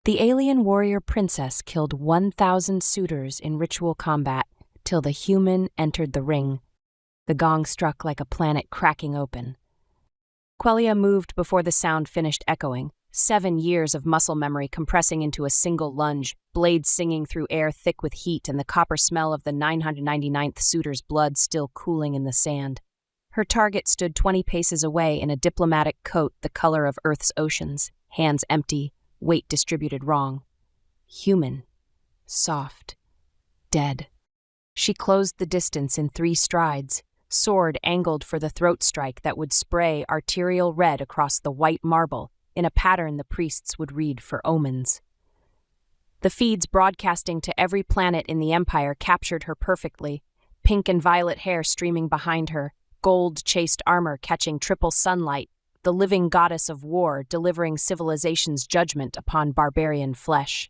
The alien warrior princess killed 1,000 suitors in ritual combat till the human entered the ring. The gong struck like a planet cracking open. Quelia moved before the sound finished echoing, 7 years of muscle memory compressing into a single lunge, blades singing through air thick with heat and the copper smell of the 999th suitor's blood still cooling in the sand. Her target stood 20 paces away in a diplomatic coat the color of Earth's oceans, hands empty, weight distributed wrong. Human. Soft. Dead. She closed the distance in 3 strides, sword angled for the throat strike that would spray arterial red across the white marble in a pattern the priests would read for omens. The feeds broadcasting to every planet in the Empire captured her perfectly, pink and violet hair streaming behind her, gold-chased armor catching triple sunlight, the living goddess of war delivering civilization's judgment upon barbarian flesh.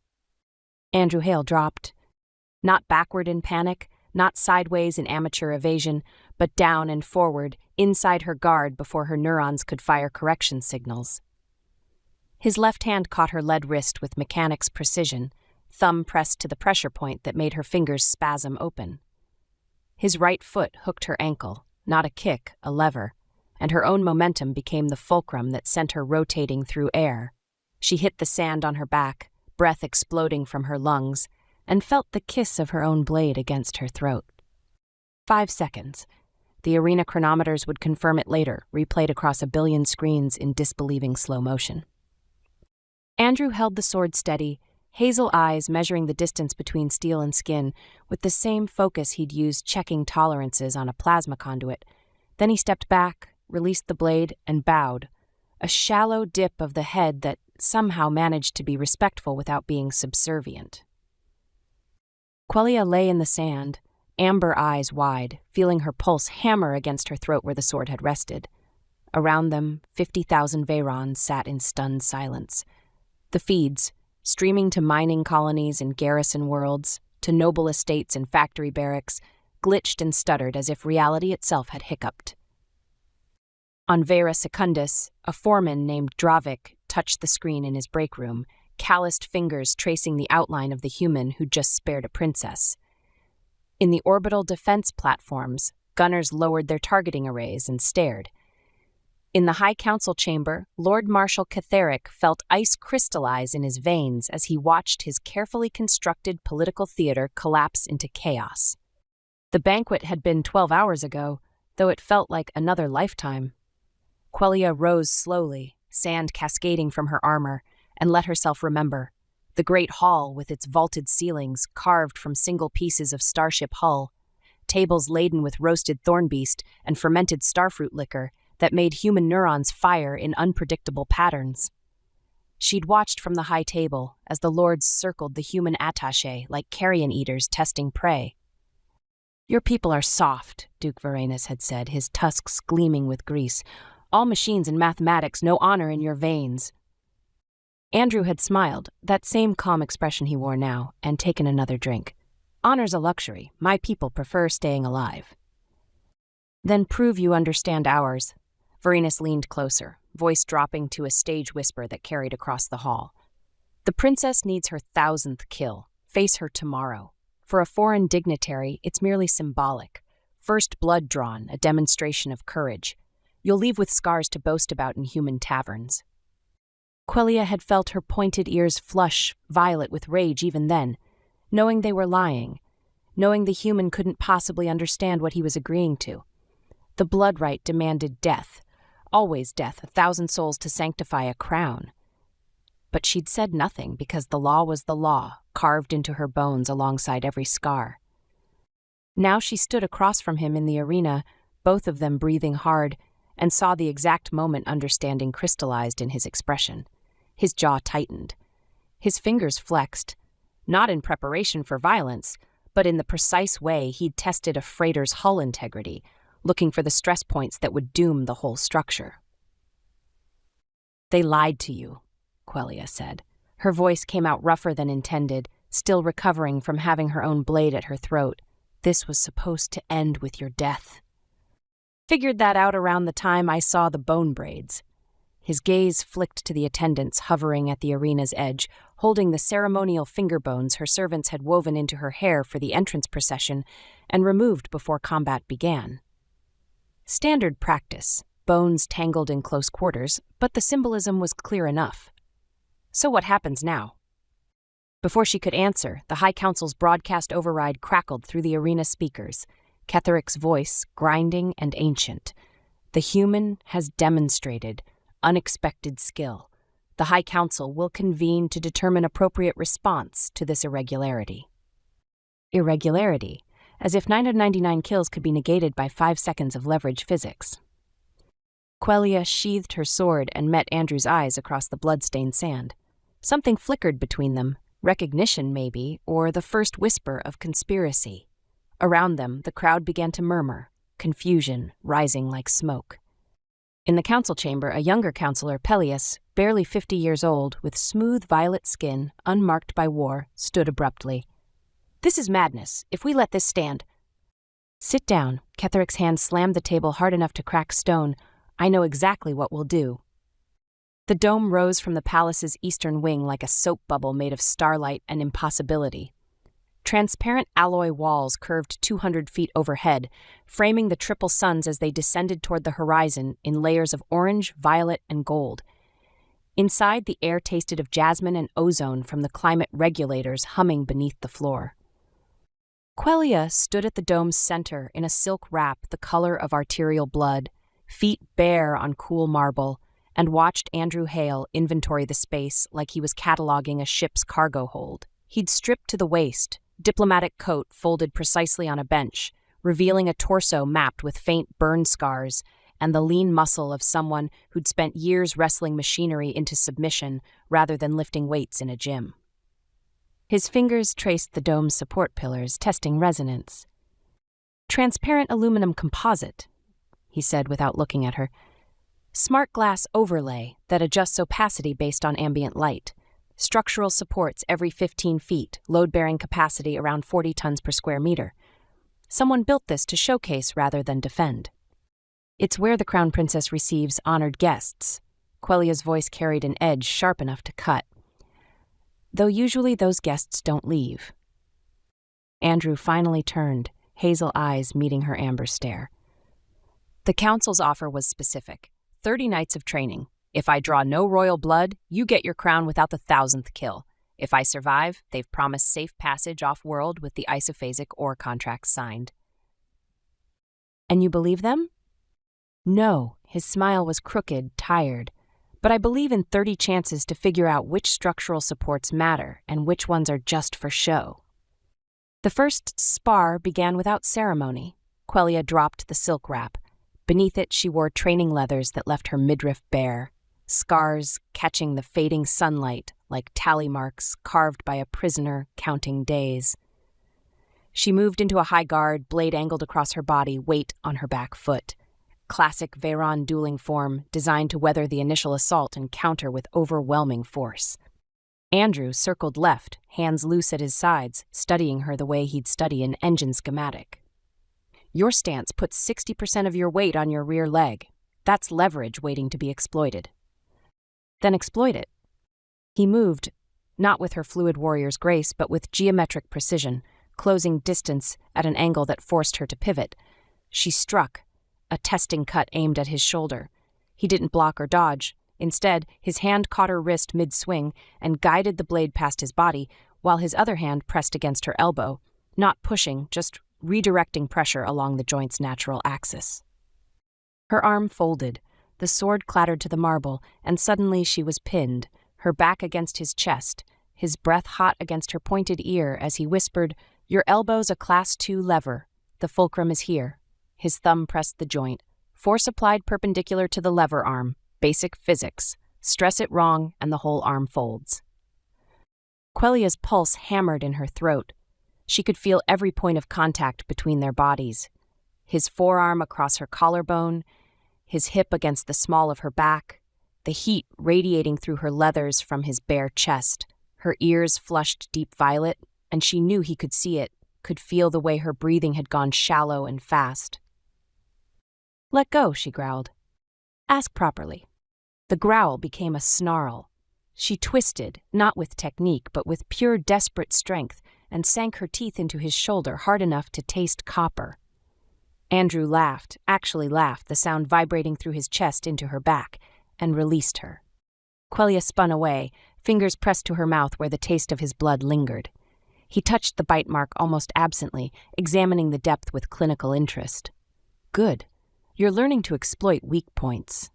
Andrew Hale dropped. Not backward in panic, not sideways in amateur evasion, but down and forward, inside her guard before her neurons could fire correction signals. His left hand caught her lead wrist with mechanic's precision, thumb pressed to the pressure point that made her fingers spasm open. His right foot hooked her ankle, not a kick, a lever, and her own momentum became the fulcrum that sent her rotating through air. She hit the sand on her back, breath exploding from her lungs, and felt the kiss of her own blade against her throat. 5 seconds. The arena chronometers would confirm it later, replayed across a billion screens in disbelieving slow motion. Andrew held the sword steady, hazel eyes measuring the distance between steel and skin, with the same focus he'd used checking tolerances on a plasma conduit. Then he stepped back, released the blade, and bowed, a shallow dip of the head that somehow managed to be respectful without being subservient. Quelia lay in the sand, amber eyes wide, feeling her pulse hammer against her throat where the sword had rested. Around them, 50,000 Veyrons sat in stunned silence. The feeds, streaming to mining colonies and garrison worlds, to noble estates and factory barracks, glitched and stuttered as if reality itself had hiccuped. On Vera Secundus, a foreman named Dravik touched the screen in his break room, calloused fingers tracing the outline of the human who'd just spared a princess. In the orbital defense platforms, gunners lowered their targeting arrays and stared. In the High Council chamber, Lord Marshal Catherick felt ice crystallize in his veins as he watched his carefully constructed political theater collapse into chaos. The banquet had been 12 hours ago, though it felt like another lifetime. Quelia rose slowly, sand cascading from her armor, and let herself remember. The great hall with its vaulted ceilings carved from single pieces of starship hull, tables laden with roasted thornbeast and fermented starfruit liquor that made human neurons fire in unpredictable patterns. She'd watched from the high table as the lords circled the human attaché like carrion eaters testing prey. "Your people are soft," Duke Varanus had said, his tusks gleaming with grease. "All machines and mathematics, no honor in your veins." Andrew had smiled, that same calm expression he wore now, and taken another drink. "Honor's a luxury. My people prefer staying alive." "Then prove you understand ours." Varanus leaned closer, voice dropping to a stage whisper that carried across the hall. "The princess needs her 1,000th kill. Face her tomorrow. For a foreign dignitary, it's merely symbolic. First blood drawn, a demonstration of courage. You'll leave with scars to boast about in human taverns." Quelia had felt her pointed ears flush violet with rage even then, knowing they were lying, knowing the human couldn't possibly understand what he was agreeing to. The blood rite demanded death, always death, 1,000 souls to sanctify a crown. But she'd said nothing because the law was the law, carved into her bones alongside every scar. Now she stood across from him in the arena, both of them breathing hard, and saw the exact moment understanding crystallized in his expression. His jaw tightened. His fingers flexed, not in preparation for violence, but in the precise way he'd tested a freighter's hull integrity, looking for the stress points that would doom the whole structure. "They lied to you," Quelia said. Her voice came out rougher than intended, still recovering from having her own blade at her throat. "This was supposed to end with your death." "Figured that out around the time I saw the bone braids." His gaze flicked to the attendants hovering at the arena's edge, holding the ceremonial finger bones her servants had woven into her hair for the entrance procession and removed before combat began. Standard practice, bones tangled in close quarters, but the symbolism was clear enough. So what happens now? Before she could answer, the High Council's broadcast override crackled through the arena speakers, Ketheric's voice grinding and ancient. The human has demonstrated unexpected skill. The High Council will convene to determine appropriate response to this irregularity. Irregularity, as if 999 kills could be negated by 5 seconds of leverage physics. Quelia sheathed her sword and met Andrew's eyes across the blood-stained sand. Something flickered between them, recognition maybe, or the first whisper of conspiracy. Around them, the crowd began to murmur, confusion rising like smoke. In the council chamber, a younger councillor, Peleus, barely 50 years old, with smooth violet skin, unmarked by war, stood abruptly. "This is madness. If we let this stand—" "Sit down." Ketheric's hand slammed the table hard enough to crack stone. "I know exactly what we'll do." The dome rose from the palace's eastern wing like a soap bubble made of starlight and impossibility. Transparent alloy walls curved 200 feet overhead, framing the triple suns as they descended toward the horizon in layers of orange, violet, and gold. Inside, the air tasted of jasmine and ozone from the climate regulators humming beneath the floor. Quelia stood at the dome's center in a silk wrap the color of arterial blood, feet bare on cool marble, and watched Andrew Hale inventory the space like he was cataloging a ship's cargo hold. He'd stripped to the waist, diplomatic coat folded precisely on a bench, revealing a torso mapped with faint burn scars and the lean muscle of someone who'd spent years wrestling machinery into submission rather than lifting weights in a gym. His fingers traced the dome's support pillars, testing resonance. "Transparent aluminum composite," he said without looking at her. "Smart glass overlay that adjusts opacity based on ambient light. Structural supports every 15 feet, load-bearing capacity around 40 tons per square meter. Someone built this to showcase rather than defend. It's where the Crown Princess receives honored guests." Quelia's voice carried an edge sharp enough to cut. "Though usually those guests don't leave." Andrew finally turned, hazel eyes meeting her amber stare. The council's offer was specific. 30 nights of training. If I draw no royal blood, you get your crown without the 1,000th kill. If I survive, they've promised safe passage off-world with the isophasic ore contracts signed. "And you believe them?" "No." His smile was crooked, tired. "But I believe in 30 chances to figure out which structural supports matter and which ones are just for show." The first spar began without ceremony. Quelia dropped the silk wrap. Beneath it, she wore training leathers that left her midriff bare, scars catching the fading sunlight like tally marks carved by a prisoner counting days. She moved into a high guard, blade angled across her body, weight on her back foot. Classic Veyron dueling form, designed to weather the initial assault and counter with overwhelming force. Andrew circled left, hands loose at his sides, studying her the way he'd study an engine schematic. "Your stance puts 60% of your weight on your rear leg. That's leverage waiting to be exploited." "Then exploit it." He moved, not with her fluid warrior's grace, but with geometric precision, closing distance at an angle that forced her to pivot. She struck, a testing cut aimed at his shoulder. He didn't block or dodge. Instead, his hand caught her wrist mid-swing and guided the blade past his body, while his other hand pressed against her elbow, not pushing, just redirecting pressure along the joint's natural axis. Her arm folded, the sword clattered to the marble, and suddenly she was pinned, her back against his chest, his breath hot against her pointed ear as he whispered, "Your elbow's a Class 2 lever. The fulcrum is here." His thumb pressed the joint. Force applied perpendicular to the lever arm. Basic physics. Stress it wrong, and the whole arm folds. Quelia's pulse hammered in her throat. She could feel every point of contact between their bodies. His forearm across her collarbone, his hip against the small of her back, the heat radiating through her leathers from his bare chest. Her ears flushed deep violet, and she knew he could see it, could feel the way her breathing had gone shallow and fast. "Let go," she growled. "Ask properly." The growl became a snarl. She twisted, not with technique, but with pure desperate strength, and sank her teeth into his shoulder hard enough to taste copper. Andrew laughed, actually laughed, the sound vibrating through his chest into her back, and released her. Quelia spun away, fingers pressed to her mouth where the taste of his blood lingered. He touched the bite mark almost absently, examining the depth with clinical interest. Good. You're learning to exploit weak points.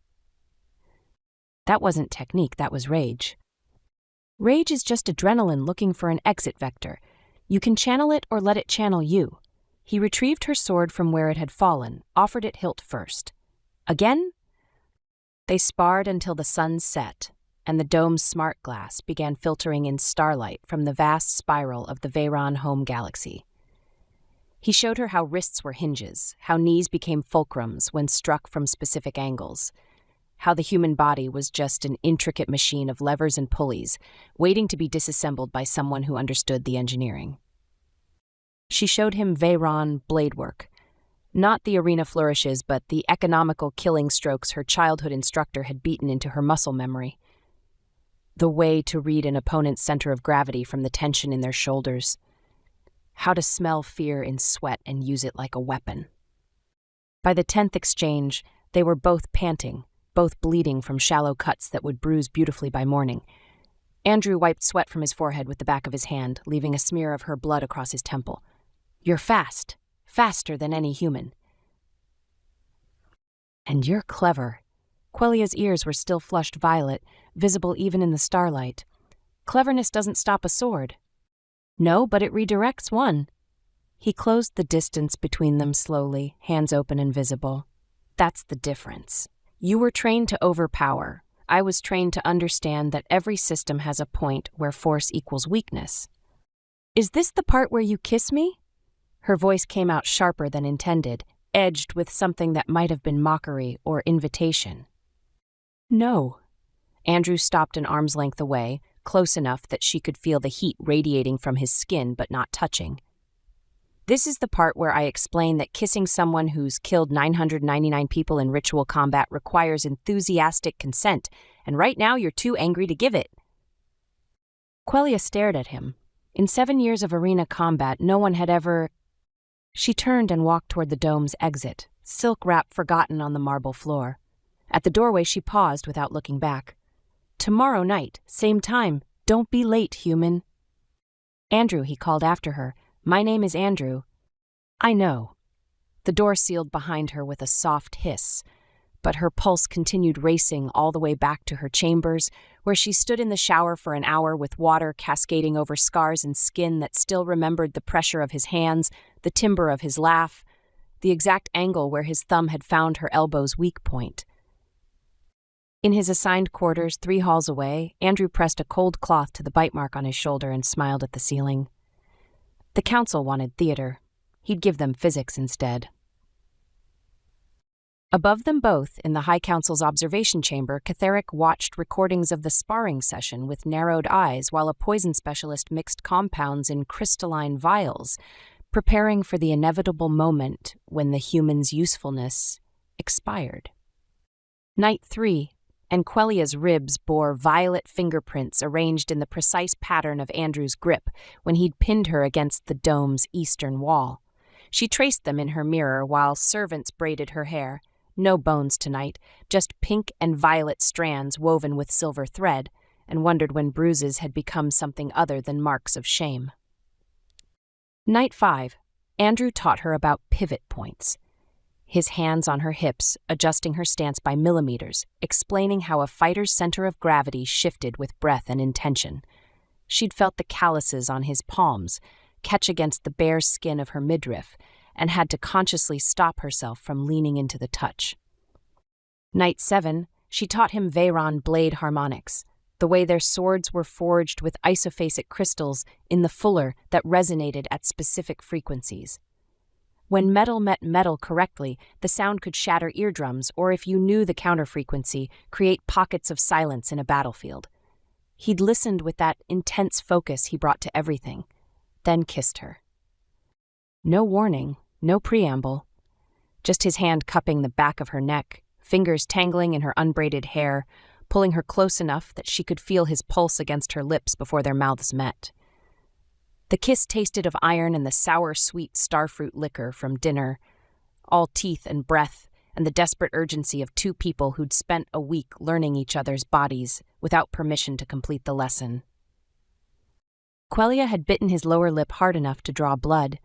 That wasn't technique, that was rage. Rage is just adrenaline looking for an exit vector. You can channel it or let it channel you. He retrieved her sword from where it had fallen, offered it hilt first. Again? They sparred until the sun set, and the dome's smart glass began filtering in starlight from the vast spiral of the Veyron home galaxy. He showed her how wrists were hinges, how knees became fulcrums when struck from specific angles, how the human body was just an intricate machine of levers and pulleys, waiting to be disassembled by someone who understood the engineering. She showed him Veyron blade work, not the arena flourishes, but the economical killing strokes her childhood instructor had beaten into her muscle memory. The way to read an opponent's center of gravity from the tension in their shoulders. How to smell fear in sweat and use it like a weapon. By the 10th exchange, they were both panting, both bleeding from shallow cuts that would bruise beautifully by morning. Andrew wiped sweat from his forehead with the back of his hand, leaving a smear of her blood across his temple. You're fast, faster than any human. And you're clever. Quelia's ears were still flushed violet, visible even in the starlight. Cleverness doesn't stop a sword. No, but it redirects one. He closed the distance between them slowly, hands open and visible. That's the difference. You were trained to overpower. I was trained to understand that every system has a point where force equals weakness. Is this the part where you kiss me? Her voice came out sharper than intended, edged with something that might have been mockery or invitation. No. Andrew stopped an arm's length away, close enough that she could feel the heat radiating from his skin but not touching. This is the part where I explain that kissing someone who's killed 999 people in ritual combat requires enthusiastic consent, and right now you're too angry to give it. Quelia stared at him. In 7 years of arena combat, no one had ever... She turned and walked toward the dome's exit, silk wrap forgotten on the marble floor. At the doorway, she paused without looking back. Tomorrow night, same time. Don't be late, human. Andrew, he called after her. My name is Andrew. I know. The door sealed behind her with a soft hiss, but her pulse continued racing all the way back to her chambers, where she stood in the shower for an hour with water cascading over scars and skin that still remembered the pressure of his hands, the timbre of his laugh, the exact angle where his thumb had found her elbow's weak point. In his assigned quarters 3 halls away, Andrew pressed a cold cloth to the bite mark on his shoulder and smiled at the ceiling. The council wanted theater. He'd give them physics instead. Above them both, in the High Council's observation chamber, Catherick watched recordings of the sparring session with narrowed eyes while a poison specialist mixed compounds in crystalline vials, preparing for the inevitable moment when the human's usefulness expired. Night 3, and Quelia's ribs bore violet fingerprints arranged in the precise pattern of Andrew's grip when he'd pinned her against the dome's eastern wall. She traced them in her mirror while servants braided her hair. No bones tonight, just pink and violet strands woven with silver thread, and wondered when bruises had become something other than marks of shame. Night 5, Andrew taught her about pivot points. His hands on her hips, adjusting her stance by millimeters, explaining how a fighter's center of gravity shifted with breath and intention. She'd felt the calluses on his palms catch against the bare skin of her midriff, and had to consciously stop herself from leaning into the touch. Night 7, she taught him Veyron blade harmonics, the way their swords were forged with isophasic crystals in the fuller that resonated at specific frequencies. When metal met metal correctly, the sound could shatter eardrums, or if you knew the counterfrequency, create pockets of silence in a battlefield. He'd listened with that intense focus he brought to everything, then kissed her. No warning, no preamble. Just his hand cupping the back of her neck, fingers tangling in her unbraided hair, pulling her close enough that she could feel his pulse against her lips before their mouths met. The kiss tasted of iron and the sour-sweet starfruit liquor from dinner, all teeth and breath, and the desperate urgency of two people who'd spent a week learning each other's bodies without permission to complete the lesson. Quelia had bitten his lower lip hard enough to draw blood,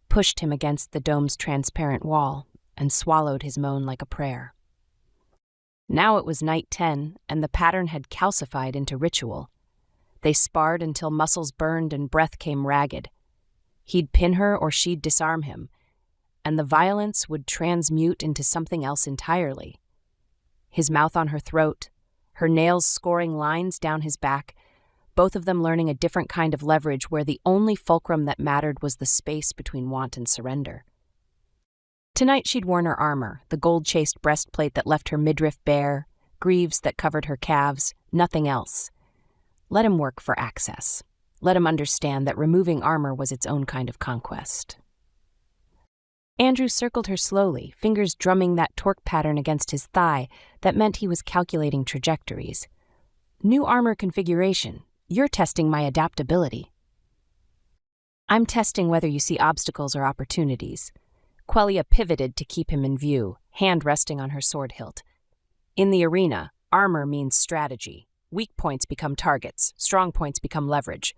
pushed him against the dome's transparent wall, and swallowed his moan like a prayer. Now it was night 10, and the pattern had calcified into ritual. They sparred until muscles burned and breath came ragged. He'd pin her or she'd disarm him, and the violence would transmute into something else entirely. His mouth on her throat, her nails scoring lines down his back, both of them learning a different kind of leverage where the only fulcrum that mattered was the space between want and surrender. Tonight she'd worn her armor, the gold-chased breastplate that left her midriff bare, greaves that covered her calves, nothing else. Let him work for access. Let him understand that removing armor was its own kind of conquest. Andrew circled her slowly, fingers drumming that torque pattern against his thigh that meant he was calculating trajectories. New armor configuration. You're testing my adaptability. I'm testing whether you see obstacles or opportunities. Quelia pivoted to keep him in view, hand resting on her sword hilt. In the arena, armor means strategy. Weak points become targets, strong points become leverage.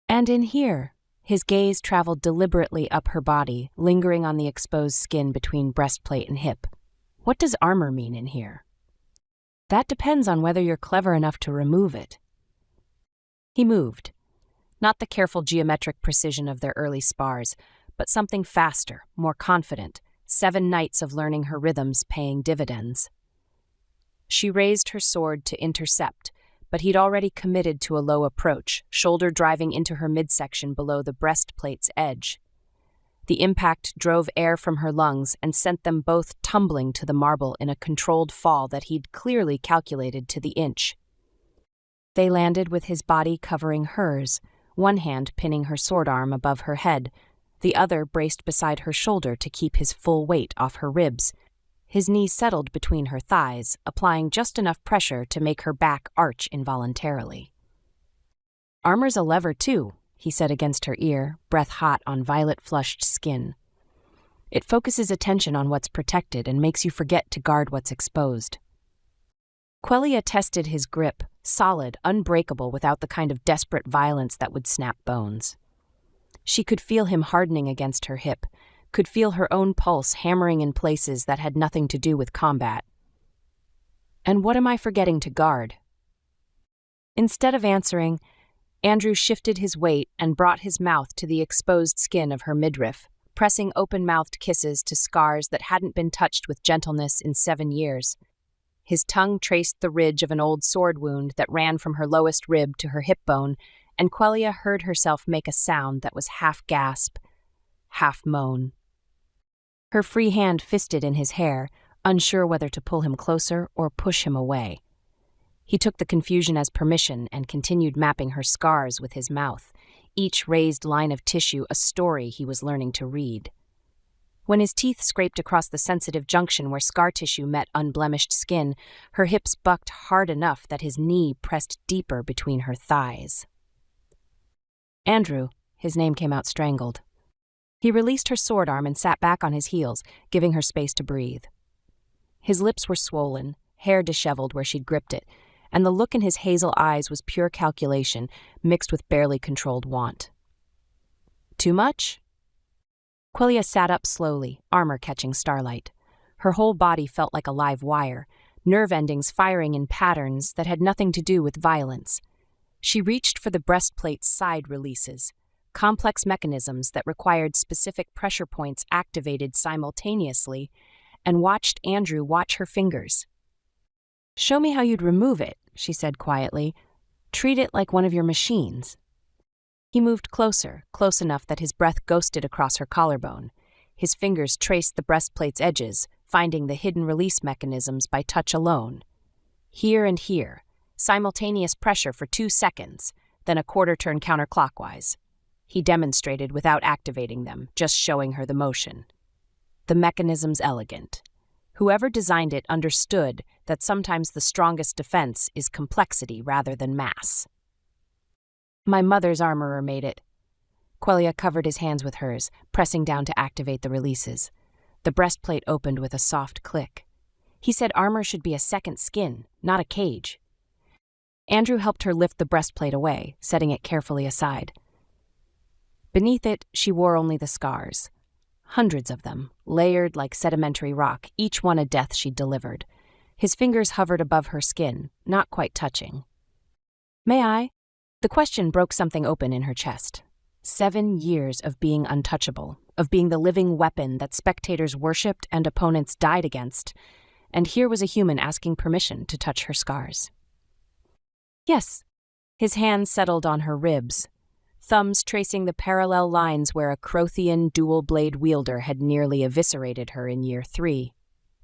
And in here, his gaze traveled deliberately up her body, lingering on the exposed skin between breastplate and hip. What does armor mean in here? That depends on whether you're clever enough to remove it. He moved. Not the careful geometric precision of their early spars, but something faster, more confident, 7 nights of learning her rhythms paying dividends. She raised her sword to intercept, but he'd already committed to a low approach, shoulder driving into her midsection below the breastplate's edge. The impact drove air from her lungs and sent them both tumbling to the marble in a controlled fall that he'd clearly calculated to the inch. They landed with his body covering hers, one hand pinning her sword arm above her head, the other braced beside her shoulder to keep his full weight off her ribs. His knee settled between her thighs, applying just enough pressure to make her back arch involuntarily. "Armor's a lever, too," he said against her ear, breath hot on violet-flushed skin. "It focuses attention on what's protected and makes you forget to guard what's exposed." Quelia tested his grip, solid, unbreakable without the kind of desperate violence that would snap bones. She could feel him hardening against her hip, could feel her own pulse hammering in places that had nothing to do with combat. "And what am I forgetting to guard?" Instead of answering, Andrew shifted his weight and brought his mouth to the exposed skin of her midriff, pressing open-mouthed kisses to scars that hadn't been touched with gentleness in 7 years. His tongue traced the ridge of an old sword wound that ran from her lowest rib to her hip bone, and Quelia heard herself make a sound that was half gasp, half moan. Her free hand fisted in his hair, unsure whether to pull him closer or push him away. He took the confusion as permission and continued mapping her scars with his mouth, each raised line of tissue a story he was learning to read. When his teeth scraped across the sensitive junction where scar tissue met unblemished skin, her hips bucked hard enough that his knee pressed deeper between her thighs. "Andrew," his name came out strangled. He released her sword arm and sat back on his heels, giving her space to breathe. His lips were swollen, hair disheveled where she'd gripped it, and the look in his hazel eyes was pure calculation, mixed with barely controlled want. "Too much?" Quelia sat up slowly, armor catching starlight. Her whole body felt like a live wire, nerve endings firing in patterns that had nothing to do with violence. She reached for the breastplate's side releases, complex mechanisms that required specific pressure points activated simultaneously, and watched Andrew watch her fingers. "Show me how you'd remove it," she said quietly. "Treat it like one of your machines." He moved closer, close enough that his breath ghosted across her collarbone. His fingers traced the breastplate's edges, finding the hidden release mechanisms by touch alone. Here and here, simultaneous pressure for 2 seconds, then a quarter-turn counterclockwise. He demonstrated without activating them, just showing her the motion. The mechanism's elegant. Whoever designed it understood that sometimes the strongest defense is complexity rather than mass. My mother's armorer made it. Quelia covered his hands with hers, pressing down to activate the releases. The breastplate opened with a soft click. He said armor should be a second skin, not a cage. Andrew helped her lift the breastplate away, setting it carefully aside. Beneath it, she wore only the scars. Hundreds of them, layered like sedimentary rock, each one a death she'd delivered. His fingers hovered above her skin, not quite touching. "May I?" The question broke something open in her chest. 7 years of being untouchable, of being the living weapon that spectators worshipped and opponents died against, and here was a human asking permission to touch her scars. "Yes." His hands settled on her ribs, thumbs tracing the parallel lines where a Crothian dual-blade wielder had nearly eviscerated her in year 3,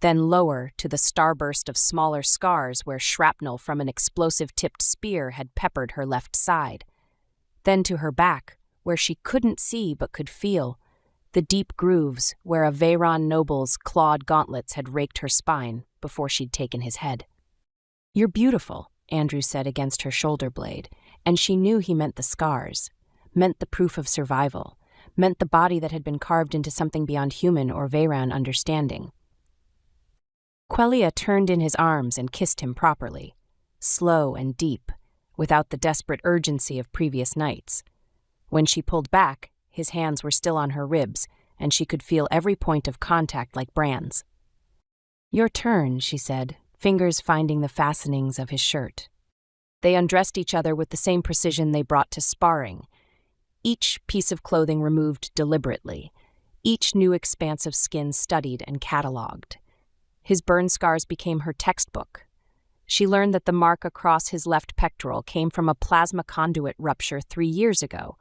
then lower to the starburst of smaller scars where shrapnel from an explosive-tipped spear had peppered her left side, then to her back, where she couldn't see but could feel, the deep grooves where a Veyron noble's clawed gauntlets had raked her spine before she'd taken his head. "You're beautiful," Andrew said against her shoulder blade, and she knew he meant the scars, meant the proof of survival, meant the body that had been carved into something beyond human or Veyron understanding. Quelia turned in his arms and kissed him properly, slow and deep, without the desperate urgency of previous nights. When she pulled back, his hands were still on her ribs, and she could feel every point of contact like brands. "Your turn," she said, fingers finding the fastenings of his shirt. They undressed each other with the same precision they brought to sparring, each piece of clothing removed deliberately, each new expanse of skin studied and catalogued. His burn scars became her textbook. She learned that the mark across his left pectoral came from a plasma conduit rupture 3 years ago,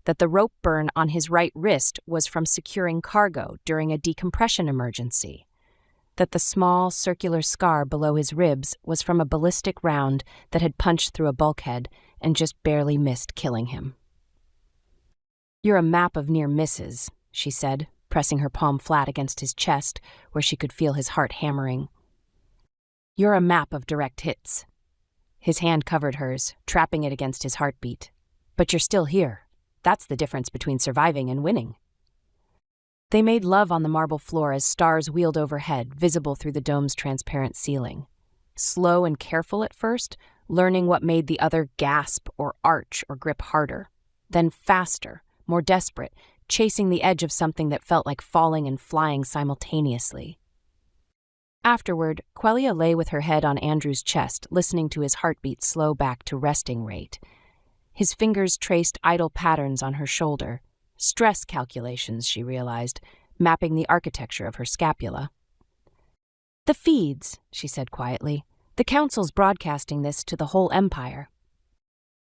that the rope burn on his right wrist was from securing cargo during a decompression emergency, that the small, circular scar below his ribs was from a ballistic round that had punched through a bulkhead and just barely missed killing him. "You're a map of near misses," she said, pressing her palm flat against his chest where she could feel his heart hammering. "You're a map of direct hits." His hand covered hers, trapping it against his heartbeat. "But you're still here. That's the difference between surviving and winning." They made love on the marble floor as stars wheeled overhead, visible through the dome's transparent ceiling. Slow and careful at first, learning what made the other gasp or arch or grip harder. Then faster, more desperate, chasing the edge of something that felt like falling and flying simultaneously. Afterward, Quelia lay with her head on Andrew's chest, listening to his heartbeat slow back to resting rate. His fingers traced idle patterns on her shoulder. Stress calculations, she realized, mapping the architecture of her scapula. "The feeds," she said quietly. "The Council's broadcasting this to the whole Empire."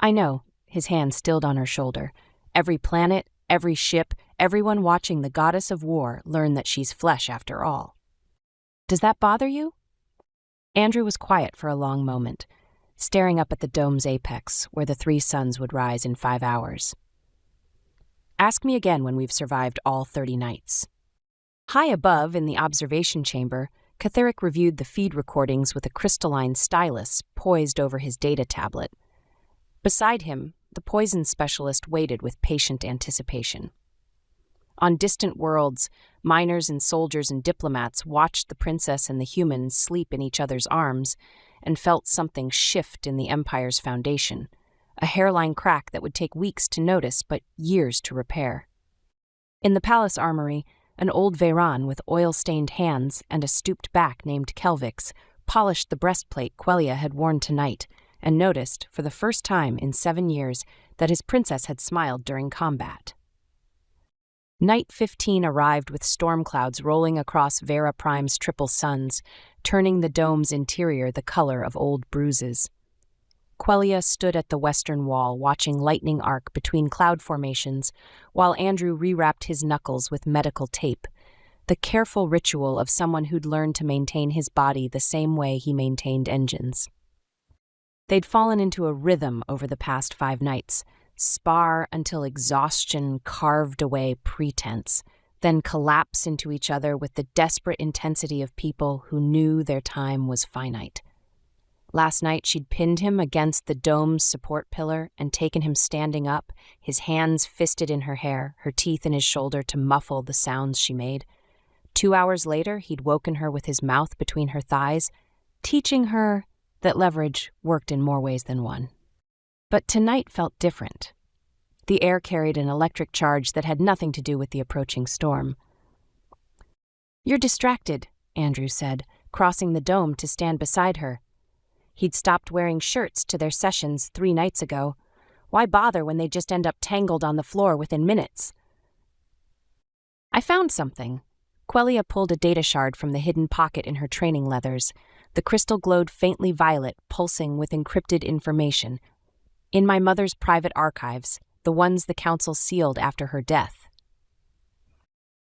"I know," his hand stilled on her shoulder. "Every planet, every ship, everyone watching the goddess of war learn that she's flesh after all." "Does that bother you?" Andrew was quiet for a long moment, staring up at the dome's apex, where the 3 suns would rise in 5 hours. "Ask me again when we've survived all 30 nights." High above, in the observation chamber, Catherick reviewed the feed recordings with a crystalline stylus poised over his data tablet. Beside him, the poison specialist waited with patient anticipation. On distant worlds, miners and soldiers and diplomats watched the princess and the humans sleep in each other's arms and felt something shift in the Empire's foundation, a hairline crack that would take weeks to notice but years to repair. In the palace armory, an old Veyron with oil-stained hands and a stooped back named Kelvix polished the breastplate Quelia had worn tonight and noticed, for the first time in 7 years, that his princess had smiled during combat. Night 15 arrived with storm clouds rolling across Vera Prime's triple suns, turning the dome's interior the color of old bruises. Quelia stood at the western wall, watching lightning arc between cloud formations, while Andrew rewrapped his knuckles with medical tape, the careful ritual of someone who'd learned to maintain his body the same way he maintained engines. They'd fallen into a rhythm over the past 5 nights, spar until exhaustion carved away pretense, then collapse into each other with the desperate intensity of people who knew their time was finite. Last night, she'd pinned him against the dome's support pillar and taken him standing up, his hands fisted in her hair, her teeth in his shoulder to muffle the sounds she made. 2 hours later, he'd woken her with his mouth between her thighs, teaching her that leverage worked in more ways than one. But tonight felt different. The air carried an electric charge that had nothing to do with the approaching storm. "You're distracted," Andrew said, crossing the dome to stand beside her. He'd stopped wearing shirts to their sessions 3 nights ago. Why bother when they just end up tangled on the floor within minutes? "I found something." Quellia pulled a data shard from the hidden pocket in her training leathers. The crystal glowed faintly violet, pulsing with encrypted information. "In my mother's private archives, the ones the council sealed after her death."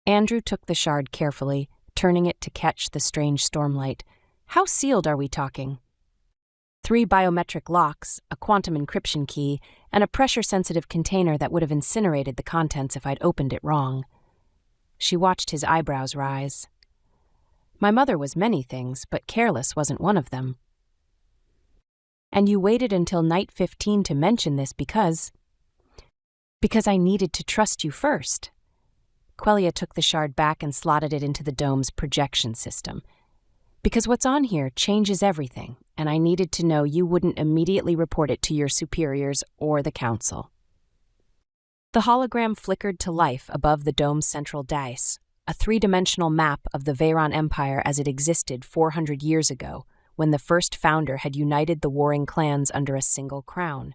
Andrew took the shard carefully, turning it to catch the strange stormlight. "How sealed are we talking?" 3 biometric locks, a quantum encryption key, and a pressure-sensitive container that would have incinerated the contents if I'd opened it wrong. She watched his eyebrows rise. "My mother was many things, but careless wasn't one of them." "And you waited until night 15 to mention this because I needed to trust you first." Quellia took the shard back and slotted it into the dome's projection system. "Because what's on here changes everything, and I needed to know you wouldn't immediately report it to your superiors or the council." The hologram flickered to life above the dome's central dais, a 3-dimensional map of the Veyron Empire as it existed 400 years ago, when the first founder had united the warring clans under a single crown.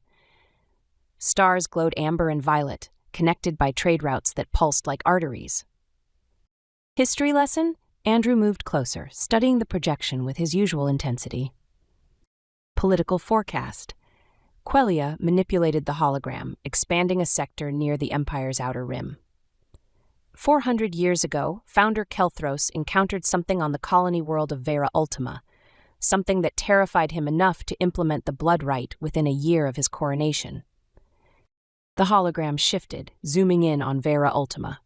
Stars glowed amber and violet, connected by trade routes that pulsed like arteries. "History lesson?" Andrew moved closer, studying the projection with his usual intensity. "Political forecast." Quellia manipulated the hologram, expanding a sector near the Empire's outer rim. 400 years ago, founder Kelthros encountered something on the colony world of Vera Ultima, something that terrified him enough to implement the blood rite within a year of his coronation. The hologram shifted, zooming in on Vera Ultima.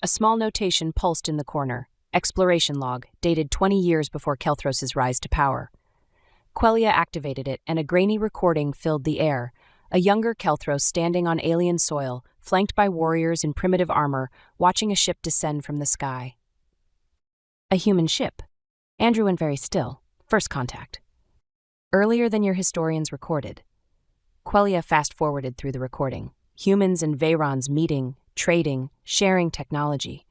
A small notation pulsed in the corner. Exploration log, dated 20 years before Kelthros's rise to power. Quellia activated it, and a grainy recording filled the air. A younger Kelthros standing on alien soil, flanked by warriors in primitive armor, watching a ship descend from the sky. A human ship. Andrew went very still. First contact. Earlier than your historians recorded. Quellia fast-forwarded through the recording. Humans and Veyrons meeting, trading, sharing technology.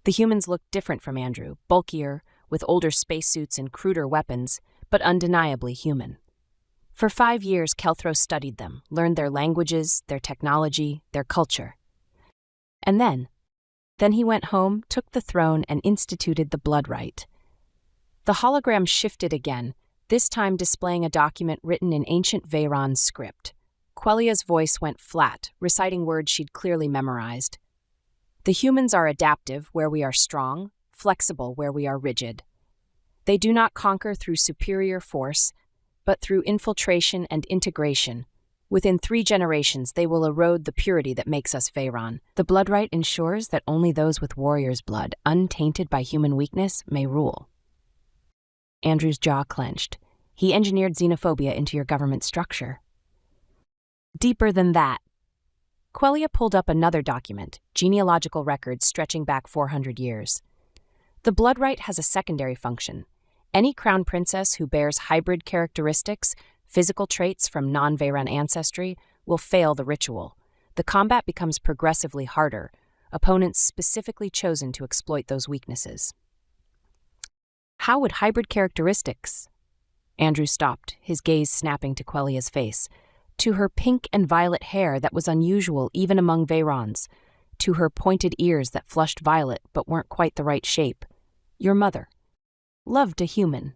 The humans looked different from Andrew, bulkier, with older spacesuits and cruder weapons, but undeniably human. For 5 years, Kelthros studied them, learned their languages, their technology, their culture. And then he went home, took the throne, and instituted the blood rite. The hologram shifted again, this time displaying a document written in ancient Veyron script. Quellia's voice went flat, reciting words she'd clearly memorized. "The humans are adaptive where we are strong, flexible where we are rigid. They do not conquer through superior force, but through infiltration and integration. Within 3 generations, they will erode the purity that makes us Veyron. The blood rite ensures that only those with warrior's blood, untainted by human weakness, may rule." Andrew's jaw clenched. "He engineered xenophobia into your government structure." "Deeper than that." Quellia pulled up another document, genealogical records stretching back 400 years. "The blood rite has a secondary function. Any crown princess who bears hybrid characteristics, physical traits from non-Veyron ancestry, will fail the ritual. The combat becomes progressively harder, opponents specifically chosen to exploit those weaknesses." "How would hybrid characteristics?" Andrew stopped, his gaze snapping to Quellia's face. To her pink and violet hair that was unusual even among Veyrons, to her pointed ears that flushed violet but weren't quite the right shape. "Your mother loved a human."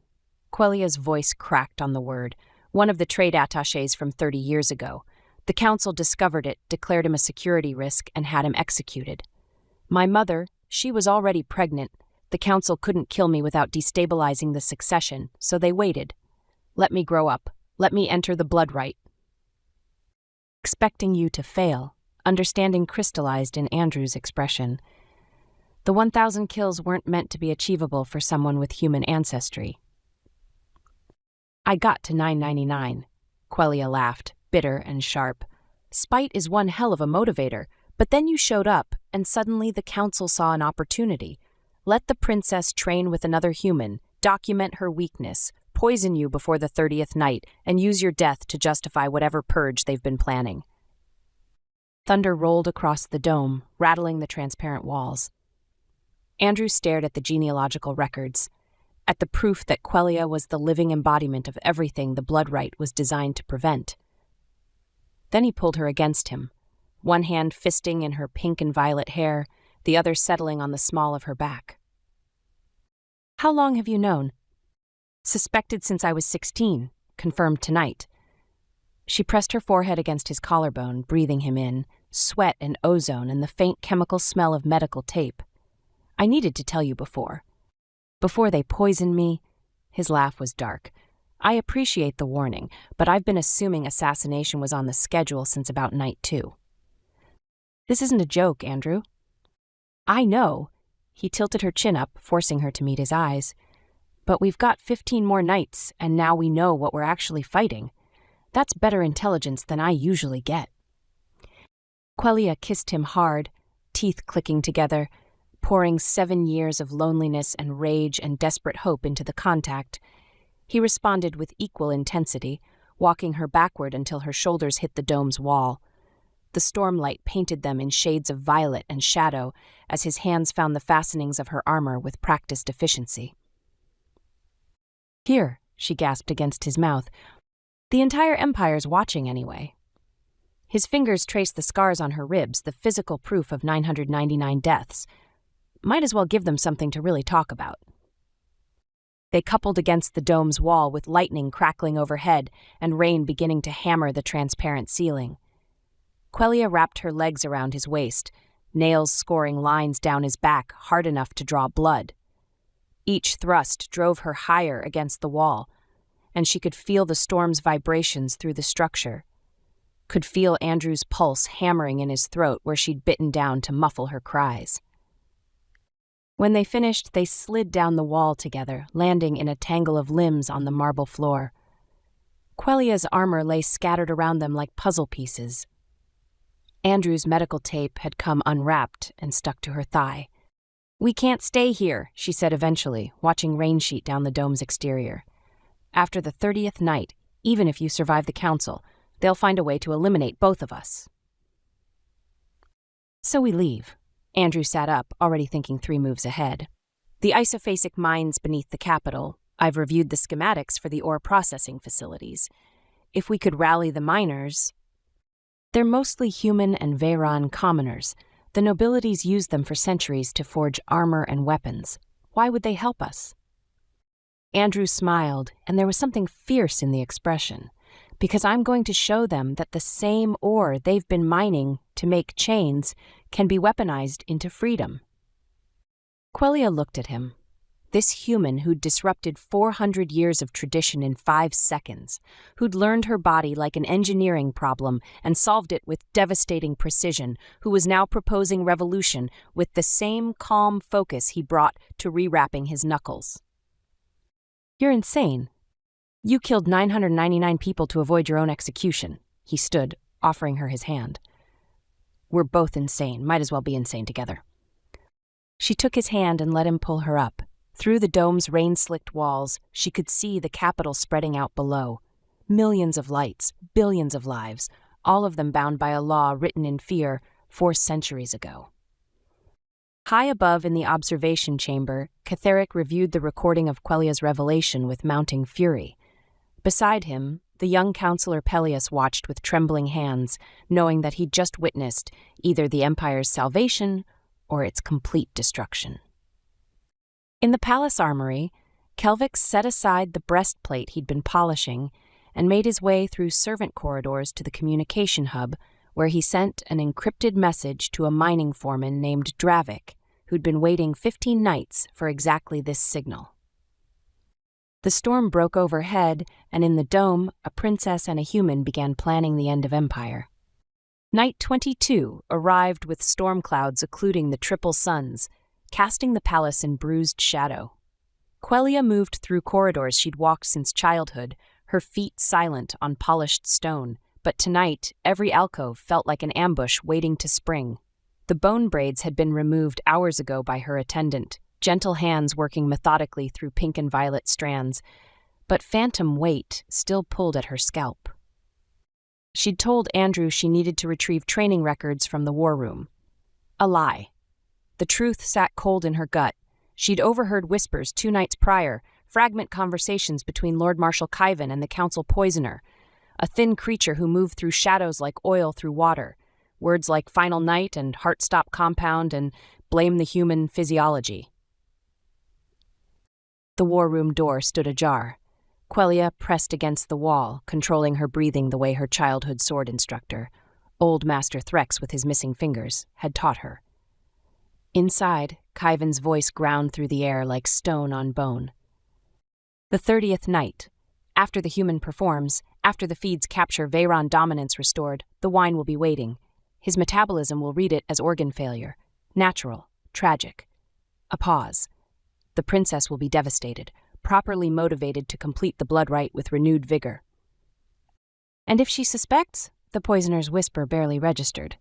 Quellia's voice cracked on the word, one of the trade attachés from 30 years ago. The council discovered it, declared him a security risk, and had him executed. "My mother, she was already pregnant. The council couldn't kill me without destabilizing the succession, so they waited. Let me grow up. Let me enter the blood rite." "Expecting you to fail," understanding crystallized in Andrew's expression. The 1,000 kills weren't meant to be achievable for someone with human ancestry. I got to 999. Quellia laughed, bitter and sharp. Spite is one hell of a motivator, but then you showed up, and suddenly the council saw an opportunity. Let the princess train with another human, document her weakness, poison you before the 30th night, and use your death to justify whatever purge they've been planning. Thunder rolled across the dome, rattling the transparent walls. Andrew stared at the genealogical records, at the proof that Quellia was the living embodiment of everything the blood rite was designed to prevent. Then he pulled her against him, one hand fisting in her pink and violet hair, the other settling on the small of her back. How long have you known? Suspected since I was 16, confirmed tonight. She pressed her forehead against his collarbone, breathing him in, sweat and ozone and the faint chemical smell of medical tape. I needed to tell you before. Before they poisoned me, his laugh was dark. I appreciate the warning, but I've been assuming assassination was on the schedule since about night 2. This isn't a joke, Andrew. I know. He tilted her chin up, forcing her to meet his eyes. But we've got 15 more nights, and now we know what we're actually fighting. That's better intelligence than I usually get. Quellia kissed him hard, teeth clicking together, pouring 7 years of loneliness and rage and desperate hope into the contact. He responded with equal intensity, walking her backward until her shoulders hit the dome's wall. The stormlight painted them in shades of violet and shadow as his hands found the fastenings of her armor with practiced efficiency. Here, she gasped against his mouth. The entire Empire's watching anyway. His fingers traced the scars on her ribs, the physical proof of 999 deaths. Might as well give them something to really talk about. They coupled against the dome's wall with lightning crackling overhead and rain beginning to hammer the transparent ceiling. Quellia wrapped her legs around his waist, nails scoring lines down his back hard enough to draw blood. Each thrust drove her higher against the wall, and she could feel the storm's vibrations through the structure. Could feel Andrew's pulse hammering in his throat where she'd bitten down to muffle her cries. When they finished, they slid down the wall together, landing in a tangle of limbs on the marble floor. Quellia's armor lay scattered around them like puzzle pieces. Andrew's medical tape had come unwrapped and stuck to her thigh. We can't stay here, she said eventually, watching rain sheet down the dome's exterior. After the 30th night, even if you survive the council, they'll find a way to eliminate both of us. So we leave. Andrew sat up, already thinking 3 moves ahead. The isophasic mines beneath the capital. I've reviewed the schematics for the ore processing facilities. If we could rally the miners... They're mostly human and Veyron commoners. The nobilities used them for centuries to forge armor and weapons. Why would they help us? Andrew smiled, and there was something fierce in the expression. Because I'm going to show them that the same ore they've been mining to make chains can be weaponized into freedom. Quellia looked at him. This human who'd disrupted 400 years of tradition in 5 seconds, who'd learned her body like an engineering problem and solved it with devastating precision, who was now proposing revolution with the same calm focus he brought to rewrapping his knuckles. You're insane. You killed 999 people to avoid your own execution. He stood, offering her his hand. We're both insane. Might as well be insane together. She took his hand and let him pull her up. Through the dome's rain-slicked walls, she could see the capital spreading out below. Millions of lights, billions of lives, all of them bound by a law written in fear 4 centuries ago. High above in the observation chamber, Catherick reviewed the recording of Quellia's revelation with mounting fury. Beside him, the young counselor Peleus watched with trembling hands, knowing that he'd just witnessed either the Empire's salvation or its complete destruction. In the palace armory, Kelvix set aside the breastplate he'd been polishing and made his way through servant corridors to the communication hub, where he sent an encrypted message to a mining foreman named Dravik, who'd been waiting 15 nights for exactly this signal. The storm broke overhead, and in the dome, a princess and a human began planning the end of Empire. Night 22 arrived with storm clouds occluding the triple suns, casting the palace in bruised shadow. Quelia moved through corridors she'd walked since childhood, her feet silent on polished stone, but tonight every alcove felt like an ambush waiting to spring. The bone braids had been removed hours ago by her attendant, gentle hands working methodically through pink and violet strands, but phantom weight still pulled at her scalp. She'd told Andrew she needed to retrieve training records from the war room. A lie. The truth sat cold in her gut. She'd overheard whispers 2 nights prior, fragment conversations between Lord Marshal Khyven and the council poisoner, a thin creature who moved through shadows like oil through water, words like final night and heart-stop compound and blame the human physiology. The war room door stood ajar. Quelia pressed against the wall, controlling her breathing the way her childhood sword instructor, old Master Threx with his missing fingers, had taught her. Inside, Khyven's voice ground through the air like stone on bone. The 30th night. After the human performs, after the feeds capture Veyron dominance restored, the wine will be waiting. His metabolism will read it as organ failure. Natural. Tragic. A pause. The princess will be devastated, properly motivated to complete the blood rite with renewed vigor. And if she suspects, the poisoner's whisper barely registered.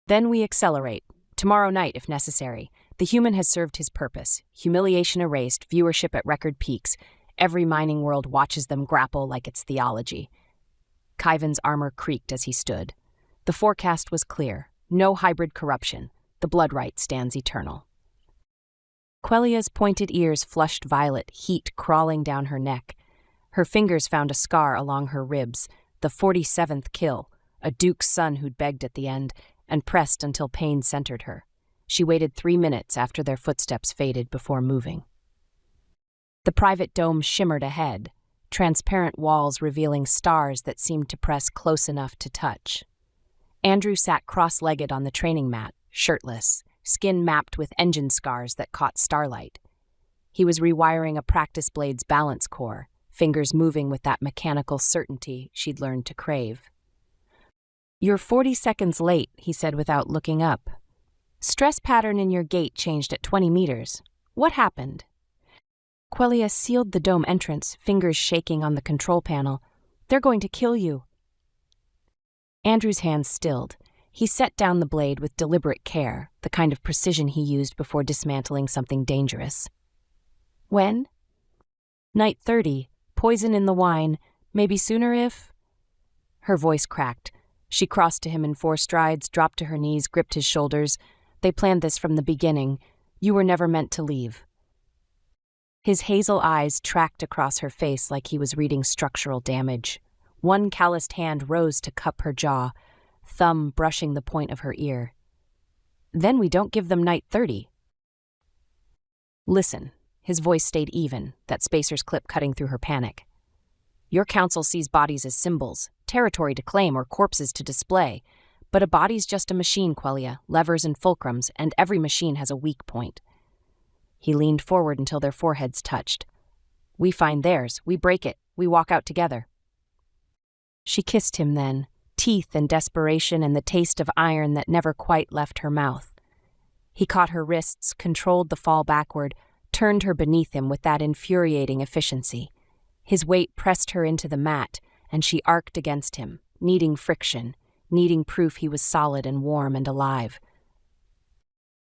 Then we accelerate. Tomorrow night, if necessary. The human has served his purpose. Humiliation erased, viewership at record peaks. Every mining world watches them grapple like it's theology. Khyven's armor creaked as he stood. The forecast was clear. No hybrid corruption. The blood rite stands eternal. Quelia's pointed ears flushed violet, heat crawling down her neck. Her fingers found a scar along her ribs, the 47th kill, a duke's son who'd begged at the end, and pressed until pain centered her. She waited 3 minutes after their footsteps faded before moving. The private dome shimmered ahead, transparent walls revealing stars that seemed to press close enough to touch. Andrew sat cross-legged on the training mat, shirtless, skin mapped with engine scars that caught starlight. He was rewiring a practice blade's balance core, fingers moving with that mechanical certainty she'd learned to crave. "You're 40 seconds late," he said without looking up. "Stress pattern in your gait changed at 20 meters. What happened?" Quelia sealed the dome entrance, fingers shaking on the control panel. "They're going to kill you." Andrew's hands stilled. He set down the blade with deliberate care, the kind of precision he used before dismantling something dangerous. "When?" "Night 30. Poison in the wine. Maybe sooner if—" Her voice cracked. She crossed to him in 4 strides, dropped to her knees, gripped his shoulders. "They planned this from the beginning. You were never meant to leave." His hazel eyes tracked across her face like he was reading structural damage. One calloused hand rose to cup her jaw, thumb brushing the point of her ear. "Then we don't give them night 30. "Listen." His voice stayed even, that spacer's clip cutting through her panic. "Your council sees bodies as symbols, territory to claim or corpses to display. But a body's just a machine, Quelia, levers and fulcrums, and every machine has a weak point." He leaned forward until their foreheads touched. "We find theirs, we break it, we walk out together." She kissed him then, teeth and desperation and the taste of iron that never quite left her mouth. He caught her wrists, controlled the fall backward, turned her beneath him with that infuriating efficiency. His weight pressed her into the mat, and she arced against him, needing friction, needing proof he was solid and warm and alive.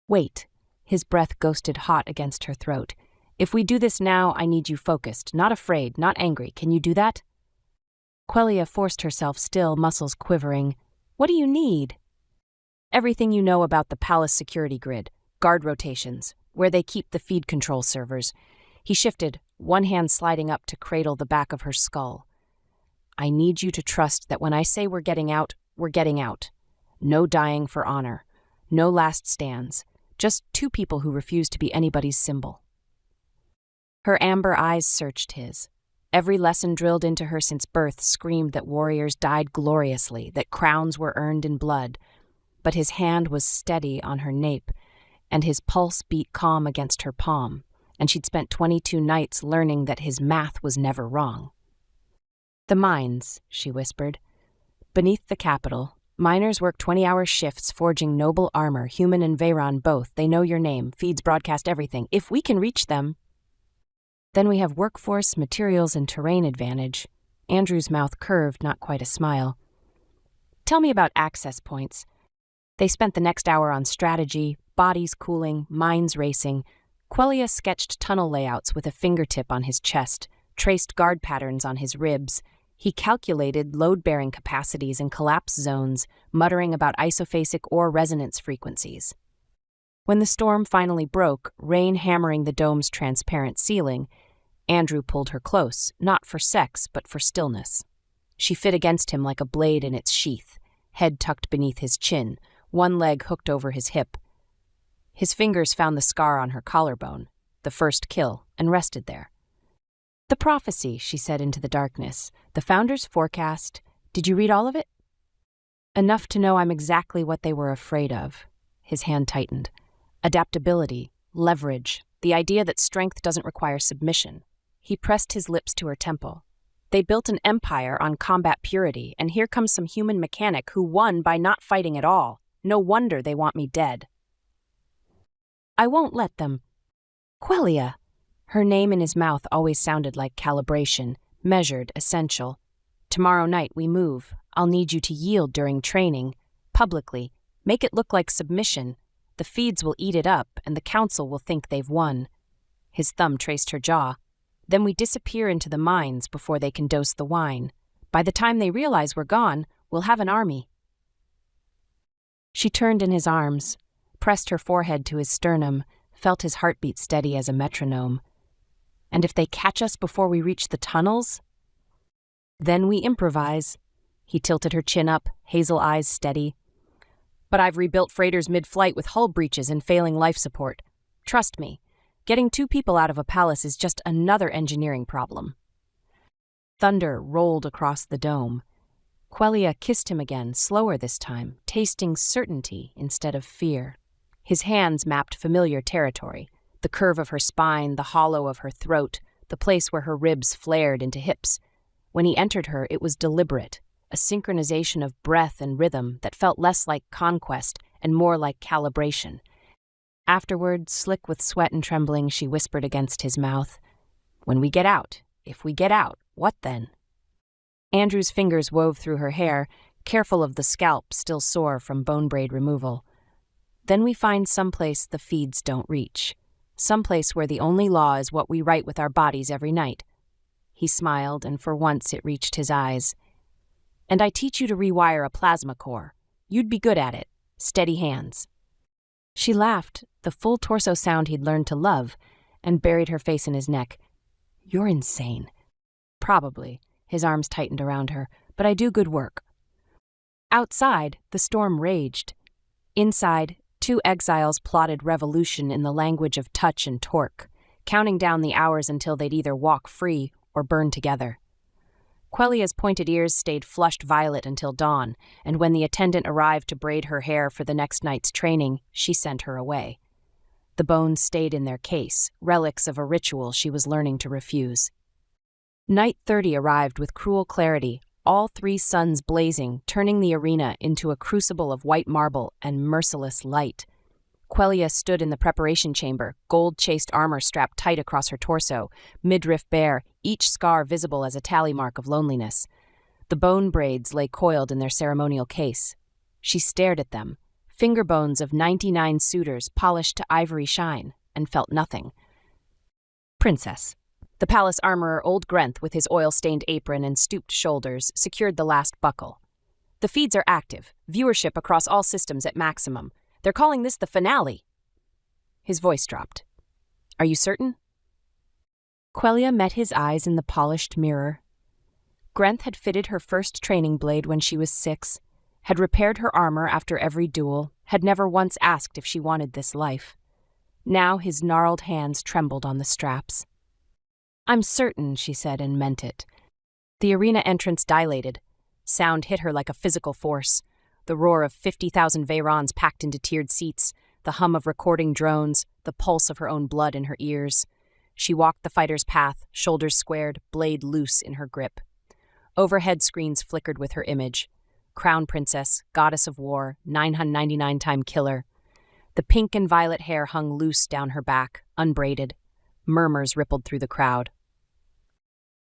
"Wait." His breath ghosted hot against her throat. "If we do this now, I need you focused, not afraid, not angry. Can you do that?" Quelia forced herself still, muscles quivering. "What do you need?" "Everything you know about the palace security grid, guard rotations, where they keep the feed control servers." He shifted, one hand sliding up to cradle the back of her skull. "I need you to trust that when I say we're getting out, we're getting out. No dying for honor. No last stands. Just 2 people who refuse to be anybody's symbol." Her amber eyes searched his. Every lesson drilled into her since birth screamed that warriors died gloriously, that crowns were earned in blood. But his hand was steady on her nape, and his pulse beat calm against her palm, and she'd spent 22 nights learning that his math was never wrong. "The mines," she whispered. "Beneath the capital, Miners work 20-hour shifts forging noble armor, human and Veyron both. They know your name, feeds broadcast everything. If we can reach them, then we have workforce, materials, and terrain advantage. Andrew's mouth curved, not quite a smile. Tell me about access points. They spent the next hour on strategy, bodies cooling, minds racing. Quelia sketched tunnel layouts with a fingertip on his chest, traced guard patterns on his ribs. He calculated load-bearing capacities and collapse zones, muttering about isophasic or resonance frequencies. When the storm finally broke, rain hammering the dome's transparent ceiling, Andrew pulled her close, not for sex, but for stillness. She fit against him like a blade in its sheath, head tucked beneath his chin, one leg hooked over his hip. His fingers found the scar on her collarbone, the first kill, and rested there. The prophecy, she said into the darkness. The Founder's forecast. Did you read all of it? Enough to know I'm exactly what they were afraid of. His hand tightened. Adaptability, leverage, the idea that strength doesn't require submission. He pressed his lips to her temple. They built an empire on combat purity, and here comes some human mechanic who won by not fighting at all. No wonder they want me dead. I won't let them. Quelia. Her name in his mouth always sounded like calibration, measured, essential. Tomorrow night we move. I'll need you to yield during training. Publicly. Make it look like submission. The feeds will eat it up, and the council will think they've won. His thumb traced her jaw. Then we disappear into the mines before they can dose the wine. By the time they realize we're gone, we'll have an army. She turned in his arms, pressed her forehead to his sternum, felt his heartbeat steady as a metronome. And if they catch us before we reach the tunnels? Then we improvise. He tilted her chin up, hazel eyes steady. But I've rebuilt freighters mid-flight with hull breaches and failing life support. Trust me, getting 2 people out of a palace is just another engineering problem. Thunder rolled across the dome. Quelia kissed him again, slower this time, tasting certainty instead of fear. His hands mapped familiar territory. The curve of her spine, the hollow of her throat, the place where her ribs flared into hips. When he entered her, it was deliberate, a synchronization of breath and rhythm that felt less like conquest and more like calibration. Afterward, slick with sweat and trembling, she whispered against his mouth, "When we get out, if we get out, what then?" Andrew's fingers wove through her hair, careful of the scalp still sore from bone braid removal. Then we find someplace the feeds don't reach. Someplace where the only law is what we write with our bodies every night. He smiled, and for once it reached his eyes. And I teach you to rewire a plasma core. You'd be good at it. Steady hands. She laughed, the full torso sound he'd learned to love, and buried her face in his neck. You're insane. Probably. His arms tightened around her. But I do good work. Outside, the storm raged. Inside, 2 exiles plotted revolution in the language of touch and torque, counting down the hours until they'd either walk free or burn together. Quelia's pointed ears stayed flushed violet until dawn, and when the attendant arrived to braid her hair for the next night's training, she sent her away. The bones stayed in their case, relics of a ritual she was learning to refuse. Night 30 arrived with cruel clarity, all 3 suns blazing, turning the arena into a crucible of white marble and merciless light. Quelia stood in the preparation chamber, gold-chased armor strapped tight across her torso, midriff bare, each scar visible as a tally mark of loneliness. The bone braids lay coiled in their ceremonial case. She stared at them, finger bones of 99 suitors polished to ivory shine, and felt nothing. Princess. The palace armorer old Grenth, with his oil-stained apron and stooped shoulders, secured the last buckle. The feeds are active, viewership across all systems at maximum. They're calling this the finale. His voice dropped. Are you certain? Quelia met his eyes in the polished mirror. Grenth had fitted her first training blade when she was 6, had repaired her armor after every duel, had never once asked if she wanted this life. Now his gnarled hands trembled on the straps. I'm certain, she said, and meant it. The arena entrance dilated. Sound hit her like a physical force. The roar of 50,000 Veyrons packed into tiered seats, the hum of recording drones, the pulse of her own blood in her ears. She walked the fighter's path, shoulders squared, blade loose in her grip. Overhead screens flickered with her image. Crown Princess, Goddess of War, 999-time killer. The pink and violet hair hung loose down her back, unbraided. Murmurs rippled through the crowd.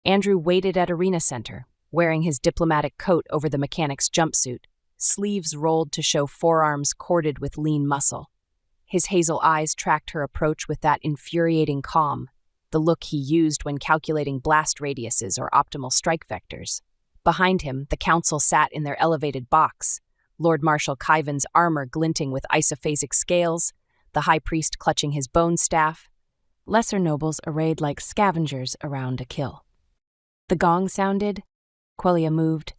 Andrew waited at Arena Center, wearing his diplomatic coat over the mechanic's jumpsuit, sleeves rolled to show forearms corded with lean muscle. His hazel eyes tracked her approach with that infuriating calm, the look he used when calculating blast radiuses or optimal strike vectors. Behind him, the council sat in their elevated box, Lord Marshal Kyvan's armor glinting with isophasic scales, the high priest clutching his bone staff, lesser nobles arrayed like scavengers around a kill. The gong sounded. Quelia moved.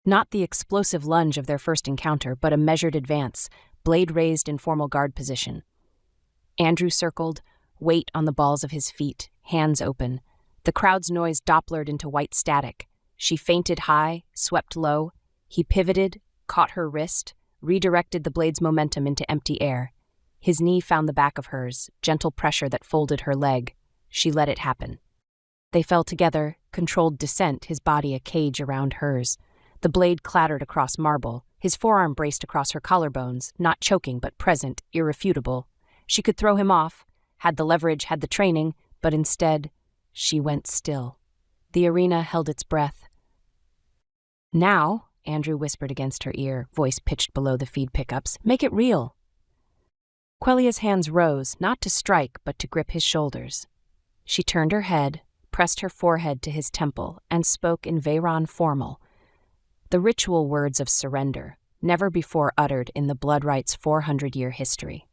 Not the explosive lunge of their first encounter, but a measured advance, blade raised in formal guard position. Andrew circled, weight on the balls of his feet, hands open. The crowd's noise dopplered into white static. She feinted high, swept low. He pivoted, caught her wrist, redirected the blade's momentum into empty air. His knee found the back of hers, gentle pressure that folded her leg. She let it happen. They fell together, controlled descent, his body a cage around hers. The blade clattered across marble. His forearm braced across her collarbones, not choking but present, irrefutable. She could throw him off, had the leverage, had the training, but instead, she went still. The arena held its breath. "Now," Andrew whispered against her ear, voice pitched below the feed pickups, "make it real." Quelia's hands rose, not to strike, but to grip his shoulders. She turned her head, pressed her forehead to his temple, and spoke in Veyron formal. The ritual words of surrender, never before uttered in the Blood Right's 400-year history.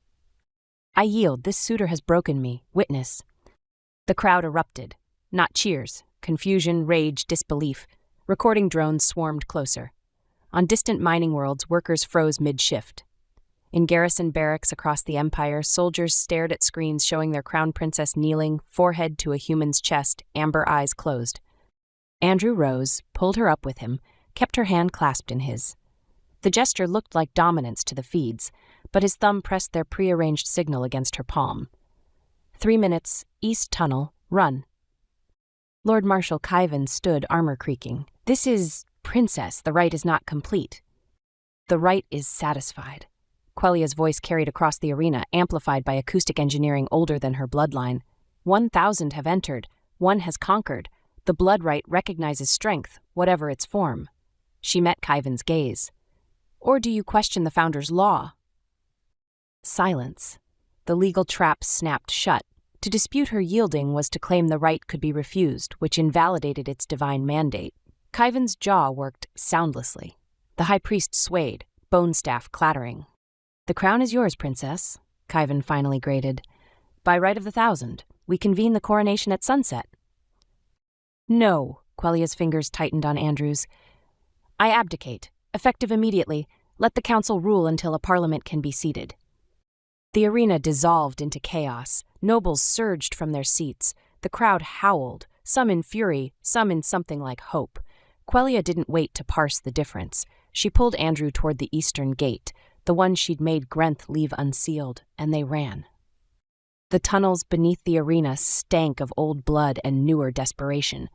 "I yield, this suitor has broken me, witness." The crowd erupted. Not cheers, confusion, rage, disbelief. Recording drones swarmed closer. On distant mining worlds, workers froze mid-shift. In garrison barracks across the Empire, soldiers stared at screens showing their crown princess kneeling, forehead to a human's chest, amber eyes closed. Andrew rose, pulled her up with him, kept her hand clasped in his. The gesture looked like dominance to the feeds, but his thumb pressed their prearranged signal against her palm. 3 minutes, East Tunnel, run. Lord Marshal Kyvan stood, armor creaking. "This is, Princess, the rite is not complete." "The rite is satisfied." Quelia's voice carried across the arena, amplified by acoustic engineering older than her bloodline. 1,000 have entered. 1 has conquered. The blood rite recognizes strength, whatever its form. She met Kyvan's gaze. "Or do you question the Founder's law?" Silence. The legal trap snapped shut. To dispute her yielding was to claim the rite could be refused, which invalidated its divine mandate. Kyvan's jaw worked soundlessly. The high priest swayed, bone staff clattering. "The crown is yours, Princess," Kyvan finally grated. "By right of the 1,000, we convene the coronation at sunset." "No," Quelia's fingers tightened on Andrew's. "I abdicate, effective immediately. Let the council rule until a parliament can be seated." The arena dissolved into chaos. Nobles surged from their seats. The crowd howled, some in fury, some in something like hope. Quelia didn't wait to parse the difference. She pulled Andrew toward the eastern gate, the one she'd made Grenth leave unsealed, and they ran. The tunnels beneath the arena stank of old blood and newer desperation.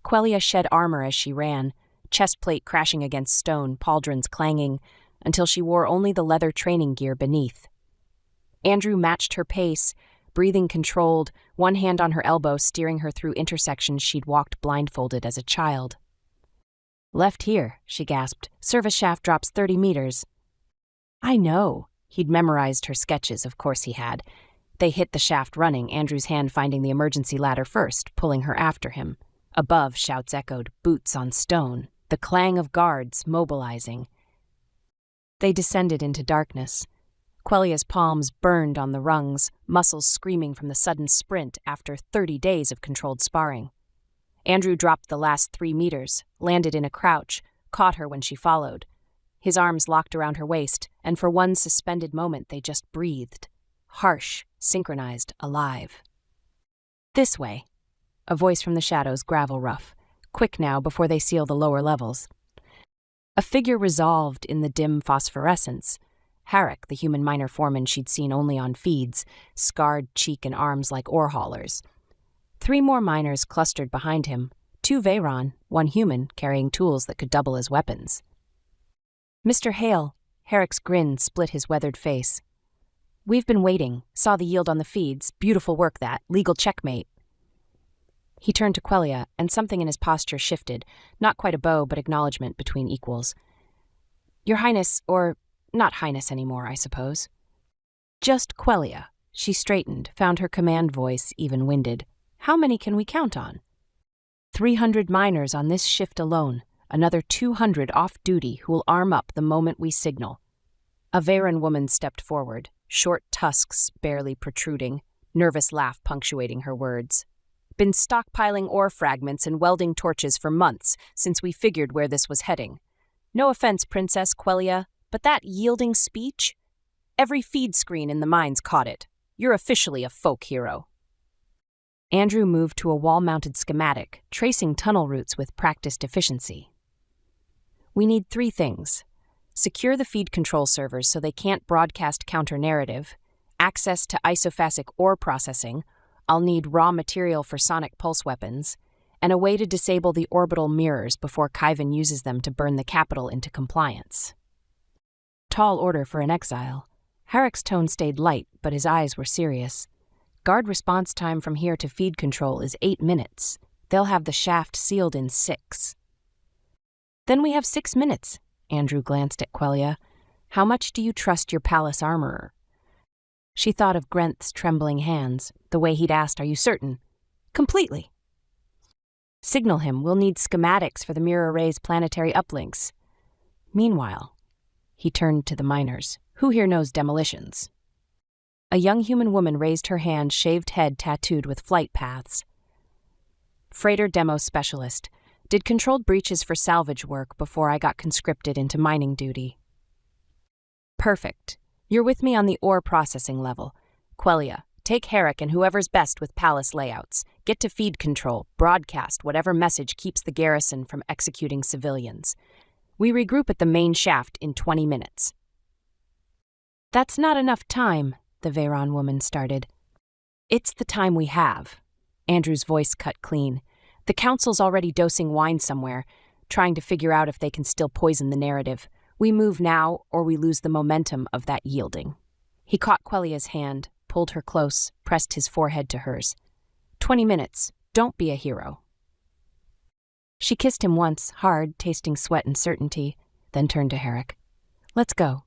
Quelia shed armor as she ran, chest plate crashing against stone, pauldrons clanging, until she wore only the leather training gear beneath. Andrew matched her pace, breathing controlled, one hand on her elbow steering her through intersections she'd walked blindfolded as a child. "Left here," she gasped. "Service shaft drops 30 meters. "I know." He'd memorized her sketches, of course he had. They hit the shaft running, Andrew's hand finding the emergency ladder first, pulling her after him. Above, shouts echoed, boots on stone, the clang of guards mobilizing. They descended into darkness. Quelia's palms burned on the rungs, muscles screaming from the sudden sprint after 30 days of controlled sparring. Andrew dropped the last 3 meters, landed in a crouch, caught her when she followed. His arms locked around her waist, and for one suspended moment they just breathed. Harsh, synchronized, alive. "This way." A voice from the shadows, gravel rough. "Quick now, before they seal the lower levels." A figure resolved in the dim phosphorescence. Harrick, the human miner foreman she'd seen only on feeds, scarred cheek and arms like ore haulers. 3 more miners clustered behind him, 2 Veyron, 1 human, carrying tools that could double as weapons. Mr. Hale, Herrick's grin split his weathered face. We've been waiting, saw the yield on the feeds, beautiful work that, legal checkmate. He turned to Quelia, and something in his posture shifted, not quite a bow, but acknowledgement between equals. Your Highness, or not Highness anymore, I suppose. Just Quelia. She straightened, found her command voice even-winded. How many can we count on? 300 miners on this shift alone, another 200 off-duty who will arm up the moment we signal. A Veyron woman stepped forward, short tusks barely protruding, nervous laugh punctuating her words. Been stockpiling ore fragments and welding torches for months since we figured where this was heading. No offense, Princess Quelia, but that yielding speech? Every feed screen in the mines caught it. You're officially a folk hero. Andrew moved to a wall-mounted schematic, tracing tunnel routes with practiced efficiency. We need 3 things. Secure the feed control servers so they can't broadcast counter-narrative, access to isophasic ore processing, I'll need raw material for sonic pulse weapons, and a way to disable the orbital mirrors before Khyven uses them to burn the capital into compliance. Tall order for an exile. Herrick's tone stayed light, but his eyes were serious. Guard response time from here to feed control is 8 minutes. They'll have the shaft sealed in 6. Then we have 6 minutes. Andrew glanced at Quelia. How much do you trust your palace armorer? She thought of Grenth's trembling hands, the way he'd asked, are you certain? Completely. Signal him, we'll need schematics for the mirror array's planetary uplinks. Meanwhile, he turned to the miners. Who here knows demolitions? A young human woman raised her hand, shaved head tattooed with flight paths. Freighter demo specialist. Did controlled breaches for salvage work before I got conscripted into mining duty. Perfect. You're with me on the ore processing level. Quelia, take Herrick and whoever's best with palace layouts. Get to feed control, broadcast whatever message keeps the garrison from executing civilians. We regroup at the main shaft in 20 minutes. That's not enough time, the Veyron woman started. It's the time we have. Andrew's voice cut clean. The council's already dosing wine somewhere, trying to figure out if they can still poison the narrative. We move now, or we lose the momentum of that yielding. He caught Quelia's hand, pulled her close, pressed his forehead to hers. 20 minutes. Don't be a hero. She kissed him once, hard, tasting sweat and certainty, then turned to Herrick. Let's go.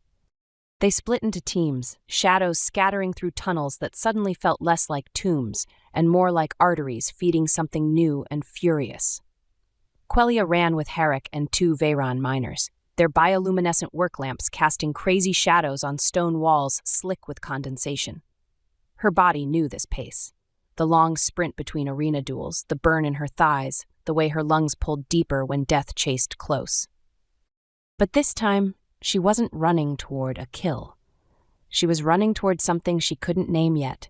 They split into teams, shadows scattering through tunnels that suddenly felt less like tombs and more like arteries feeding something new and furious. Quelia ran with Herrick and 2 Veyron miners, their bioluminescent work lamps casting crazy shadows on stone walls slick with condensation. Her body knew this pace. The long sprint between arena duels, the burn in her thighs, the way her lungs pulled deeper when death chased close. But this time, she wasn't running toward a kill. She was running toward something she couldn't name yet,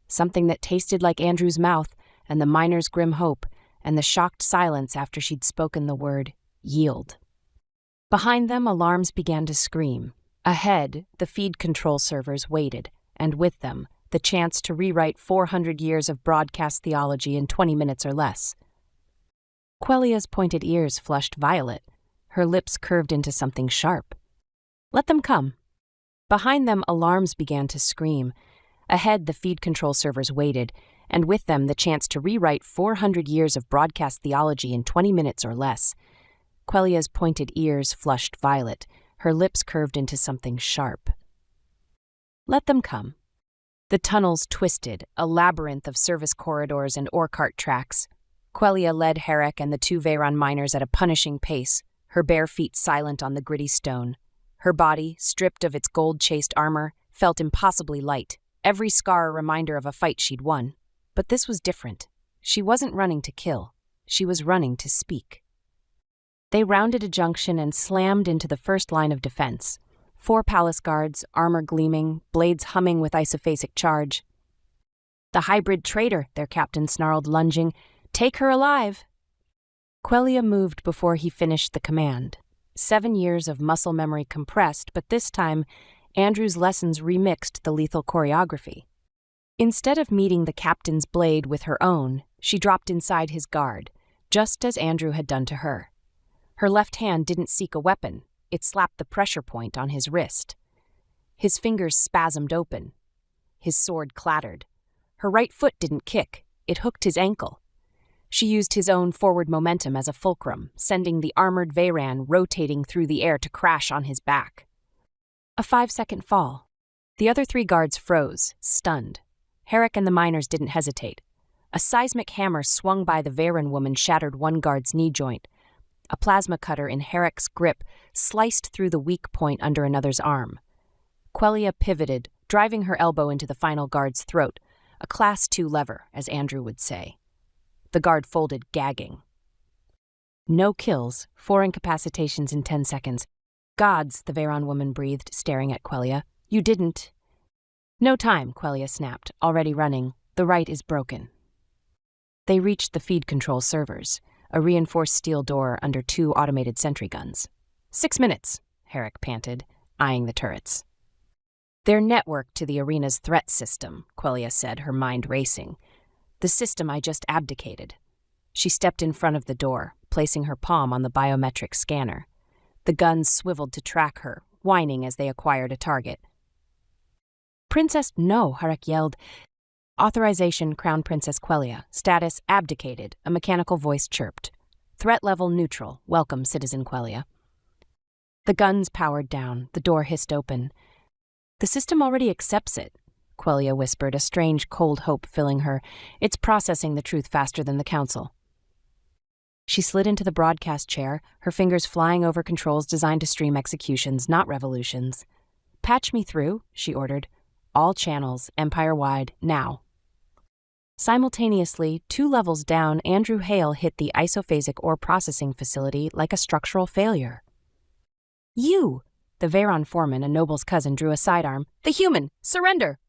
something that tasted like Andrew's mouth and the miner's grim hope and the shocked silence after she'd spoken the word yield. Behind them, alarms began to scream. Ahead, the feed control servers waited, and with them, the chance to rewrite 400 years of broadcast theology in 20 minutes or less. Quelia's pointed ears flushed violet, her lips curved into something sharp. Let them come. Behind them, alarms began to scream. Ahead, the feed control servers waited, and with them, the chance to rewrite 400 years of broadcast theology in 20 minutes or less. Quelia's pointed ears flushed violet, her lips curved into something sharp. Let them come. The tunnels twisted, a labyrinth of service corridors and ore cart tracks. Quelia led Herrick and the 2 Veyron miners at a punishing pace, her bare feet silent on the gritty stone. Her body, stripped of its gold-chased armor, felt impossibly light, every scar a reminder of a fight she'd won. But this was different. She wasn't running to kill. She was running to speak. They rounded a junction and slammed into the first line of defense. 4 palace guards, armor gleaming, blades humming with isophasic charge. The hybrid traitor, their captain snarled, lunging. Take her alive! Quelia moved before he finished the command. 7 years of muscle memory compressed, but this time, Andrew's lessons remixed the lethal choreography. Instead of meeting the captain's blade with her own, she dropped inside his guard, just as Andrew had done to her. Her left hand didn't seek a weapon. it slapped the pressure point on his wrist. His fingers spasmed open. His sword clattered. Her right foot didn't kick, it hooked his ankle. She used his own forward momentum as a fulcrum, sending the armored Veyran rotating through the air to crash on his back. A 5-second fall. The other 3 guards froze, stunned. Herrick and the miners didn't hesitate. A seismic hammer swung by the Veyran woman shattered one guard's knee joint. A plasma cutter in Herrick's grip sliced through the weak point under another's arm. Quellia pivoted, driving her elbow into the final guard's throat, a Class 2 lever, as Andrew would say. The guard folded, gagging. No kills, 4 incapacitations in 10 seconds. Gods, the Veyran woman breathed, staring at Quellia. You didn't. No time, Quellia snapped, already running. The right is broken. They reached the feed control servers, a reinforced steel door under 2 automated sentry guns. 6 minutes, Herrick panted, eyeing the turrets. They're networked to the arena's threat system, Quellia said, her mind racing. The system I just abdicated. She stepped in front of the door, placing her palm on the biometric scanner. The guns swiveled to track her, whining as they acquired a target. Princess, no, Herrick yelled. Authorization, Crown Princess Quellia. Status, abdicated, a mechanical voice chirped. Threat level neutral. Welcome, Citizen Quellia. The guns powered down, the door hissed open. The system already accepts it, Quellia whispered, a strange cold hope filling her. It's processing the truth faster than the Council. She slid into the broadcast chair, her fingers flying over controls designed to stream executions, not revolutions. Patch me through, she ordered. All channels, Empire-wide, now. Simultaneously, 2 levels down, Andrew Hale hit the isophasic ore processing facility like a structural failure. You! The Veyran foreman, a noble's cousin, drew a sidearm. The human! Surrender!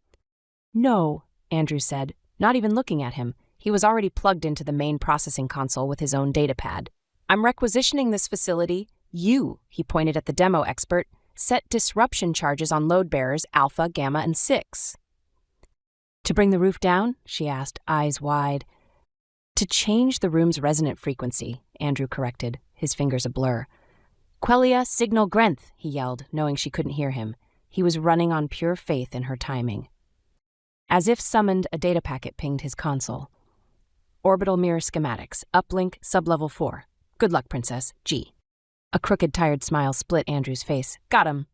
No, Andrew said, not even looking at him. He was already plugged into the main processing console with his own datapad. I'm requisitioning this facility. You, he pointed at the demo expert, set disruption charges on load bearers Alpha, Gamma, and 6. To bring the roof down? She asked, eyes wide. To change the room's resonant frequency, Andrew corrected, his fingers a blur. Quellia, signal Grenth, he yelled, knowing she couldn't hear him. He was running on pure faith in her timing. As if summoned, a data packet pinged his console. Orbital mirror schematics, uplink, sublevel 4. Good luck, Princess. G. A crooked, tired smile split Andrew's face. Got him.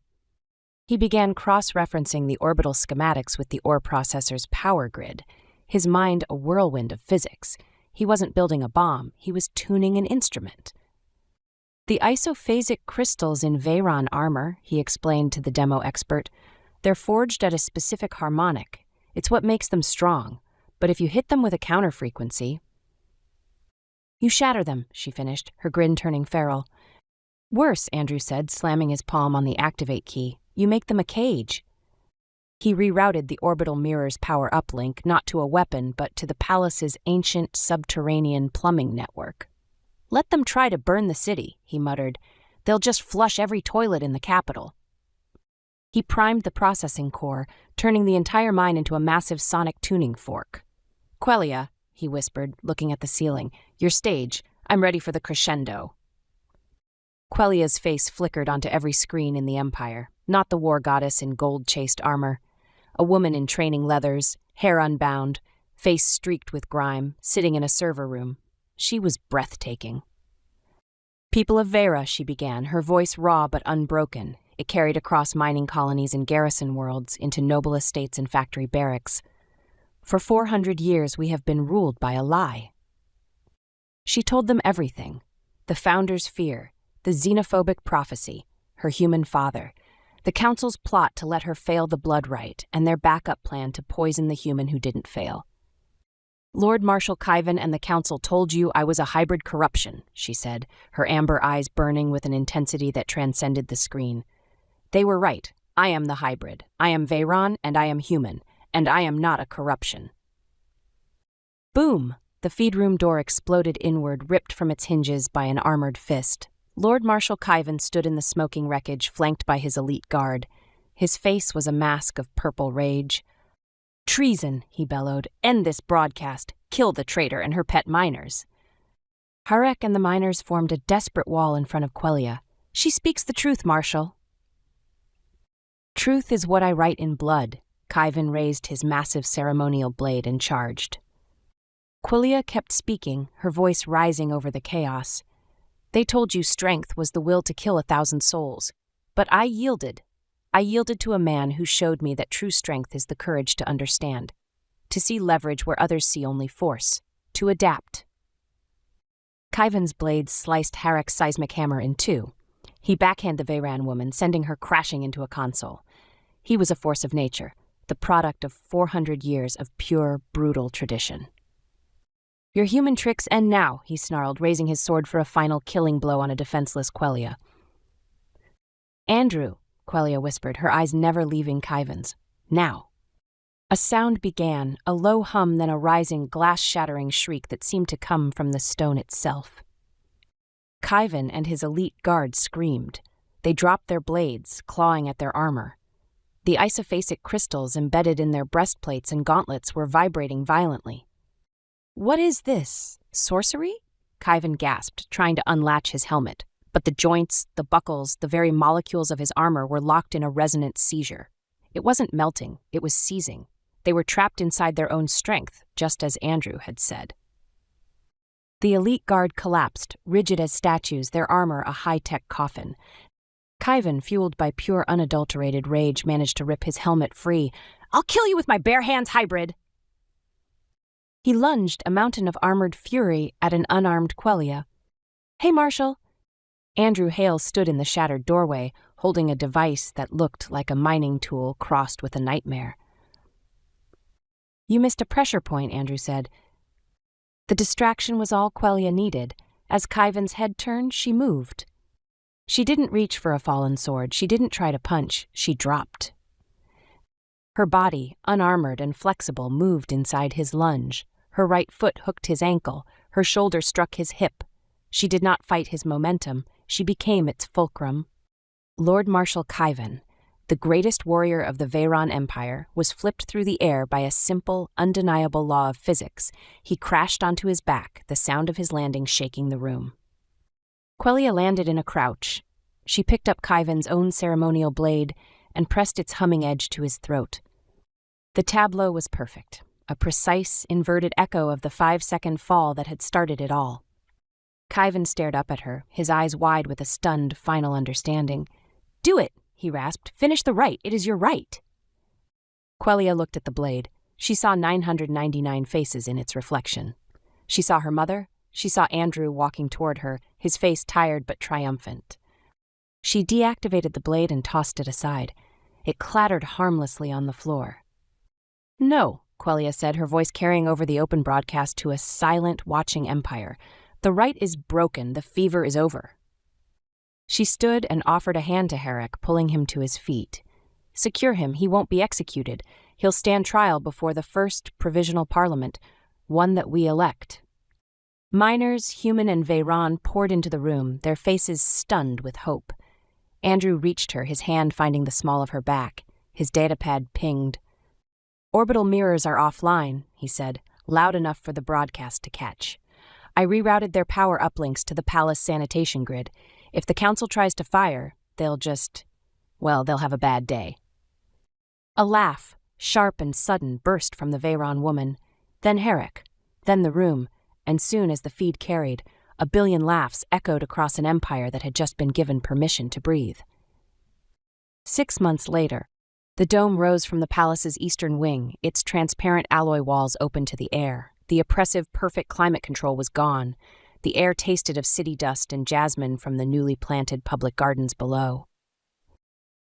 He began cross-referencing the orbital schematics with the ore processor's power grid, his mind a whirlwind of physics. He wasn't building a bomb, he was tuning an instrument. The isophasic crystals in Veyran armor, he explained to the demo expert, they're forged at a specific harmonic. It's what makes them strong, but if you hit them with a counter-frequency... You shatter them, she finished, her grin turning feral. Worse, Andrew said, slamming his palm on the activate key. You make them a cage. He rerouted the orbital mirror's power uplink not to a weapon but to the palace's ancient subterranean plumbing network. Let them try to burn the city, he muttered. They'll just flush every toilet in the capital. He primed the processing core, turning the entire mine into a massive sonic tuning fork. Quellia, he whispered, looking at the ceiling. Your stage. I'm ready for the crescendo. Quellia's face flickered onto every screen in the Empire, not the war goddess in gold-chased armor. A woman in training leathers, hair unbound, face streaked with grime, sitting in a server room. She was breathtaking. People of Vera, she began, her voice raw but unbroken. It carried across mining colonies and garrison worlds into noble estates and factory barracks. For 400 years we have been ruled by a lie. She told them everything. The Founder's fear, the xenophobic prophecy, her human father, the Council's plot to let her fail the blood rite, and their backup plan to poison the human who didn't fail. Lord Marshal Kyvan and the Council told you I was a hybrid corruption, she said, her amber eyes burning with an intensity that transcended the screen. They were right. I am the hybrid. I am Veyran, and I am human, and I am not a corruption. Boom! The feed room door exploded inward, ripped from its hinges by an armored fist. Lord Marshal Kyvan stood in the smoking wreckage, flanked by his elite guard. His face was a mask of purple rage. Treason, he bellowed. End this broadcast. Kill the traitor and her pet miners. Herrick and the miners formed a desperate wall in front of Quellia. She speaks the truth, Marshal. Truth is what I write in blood. Khyven raised his massive ceremonial blade and charged. Quelia kept speaking, her voice rising over the chaos. They told you strength was the will to kill 1,000 souls. But I yielded. I yielded to a man who showed me that true strength is the courage to understand, to see leverage where others see only force, to adapt. Khyven's blade sliced Harek's seismic hammer in two. He backhanded the Veyran woman, sending her crashing into a console. He was a force of nature, the product of 400 years of pure, brutal tradition. Your human tricks end now, he snarled, raising his sword for a final killing blow on a defenseless Quelia. Andrew, Quelia whispered, her eyes never leaving Khyven's. Now. A sound began, a low hum, then a rising, glass-shattering shriek that seemed to come from the stone itself. Khyven and his elite guards screamed. They dropped their blades, clawing at their armor. The isophasic crystals embedded in their breastplates and gauntlets were vibrating violently. What is this? Sorcery? Khyven gasped, trying to unlatch his helmet. But the joints, the buckles, the very molecules of his armor were locked in a resonant seizure. It wasn't melting, it was seizing. They were trapped inside their own strength, just as Andrew had said. The elite guard collapsed, rigid as statues, their armor a high-tech coffin. Khyven, fueled by pure unadulterated rage, managed to rip his helmet free. I'll kill you with my bare hands, hybrid! He lunged, a mountain of armored fury, at an unarmed Quelia. Hey, Marshal! Andrew Hale stood in the shattered doorway, holding a device that looked like a mining tool crossed with a nightmare. You missed a pressure point, Andrew said. The distraction was all Quelia needed. As Khyven's head turned, she moved. She didn't reach for a fallen sword. She didn't try to punch. She dropped. Her body, unarmored and flexible, moved inside his lunge. Her right foot hooked his ankle. Her shoulder struck his hip. She did not fight his momentum. She became its fulcrum. Lord Marshal Khyven, the greatest warrior of the Veyran Empire, was flipped through the air by a simple, undeniable law of physics. He crashed onto his back, the sound of his landing shaking the room. Quelia landed in a crouch. She picked up Khyven's own ceremonial blade and pressed its humming edge to his throat. The tableau was perfect, a precise, inverted echo of the 5-second fall that had started it all. Khyven stared up at her, his eyes wide with a stunned, final understanding. Do it, he rasped. Finish the rite. It is your right. Quelia looked at the blade. She saw 999 faces in its reflection. She saw her mother. She saw Andrew walking toward her, his face tired but triumphant. She deactivated the blade and tossed it aside. It clattered harmlessly on the floor. No, Quelia said, her voice carrying over the open broadcast to a silent, watching empire. The rite is broken. The fever is over. She stood and offered a hand to Harek, pulling him to his feet. Secure him. He won't be executed. He'll stand trial before the first provisional parliament, one that we elect. Miners, human and Veyran, poured into the room, their faces stunned with hope. Andrew reached her, his hand finding the small of her back. His datapad pinged. Orbital mirrors are offline, he said, loud enough for the broadcast to catch. I rerouted their power uplinks to the palace sanitation grid. If the council tries to fire, they'll have a bad day. A laugh, sharp and sudden, burst from the Veyran woman, then Harek, then the room, and soon as the feed carried, a billion laughs echoed across an empire that had just been given permission to breathe. 6 months later, the dome rose from the palace's eastern wing, its transparent alloy walls open to the air. The oppressive, perfect climate control was gone. The air tasted of city dust and jasmine from the newly planted public gardens below.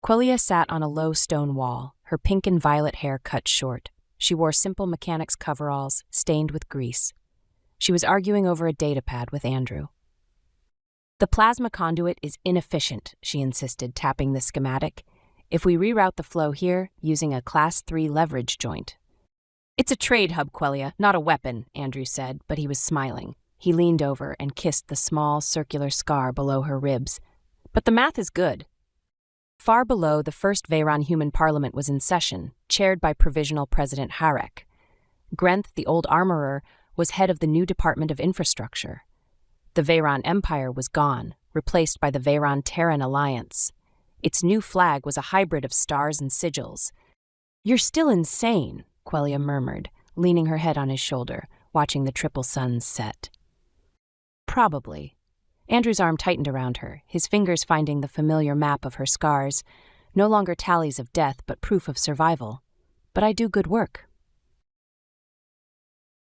Quelia sat on a low stone wall, her pink and violet hair cut short. She wore simple mechanics coveralls, stained with grease. She was arguing over a datapad with Andrew. The plasma conduit is inefficient, she insisted, tapping the schematic. If we reroute the flow here, using a Class 3 leverage joint. It's a trade hub, Quelia, not a weapon, Andrew said, but he was smiling. He leaned over and kissed the small, circular scar below her ribs. But the math is good. Far below, the first Veyran human parliament was in session, chaired by Provisional President Harek. Grenth, the old armorer, was head of the new Department of Infrastructure. The Veyron Empire was gone, replaced by the Veyron-Terran Alliance. Its new flag was a hybrid of stars and sigils. "You're still insane," Quelia murmured, leaning her head on his shoulder, watching the triple suns set. "Probably." Andrew's arm tightened around her, his fingers finding the familiar map of her scars, no longer tallies of death but proof of survival. "But I do good work,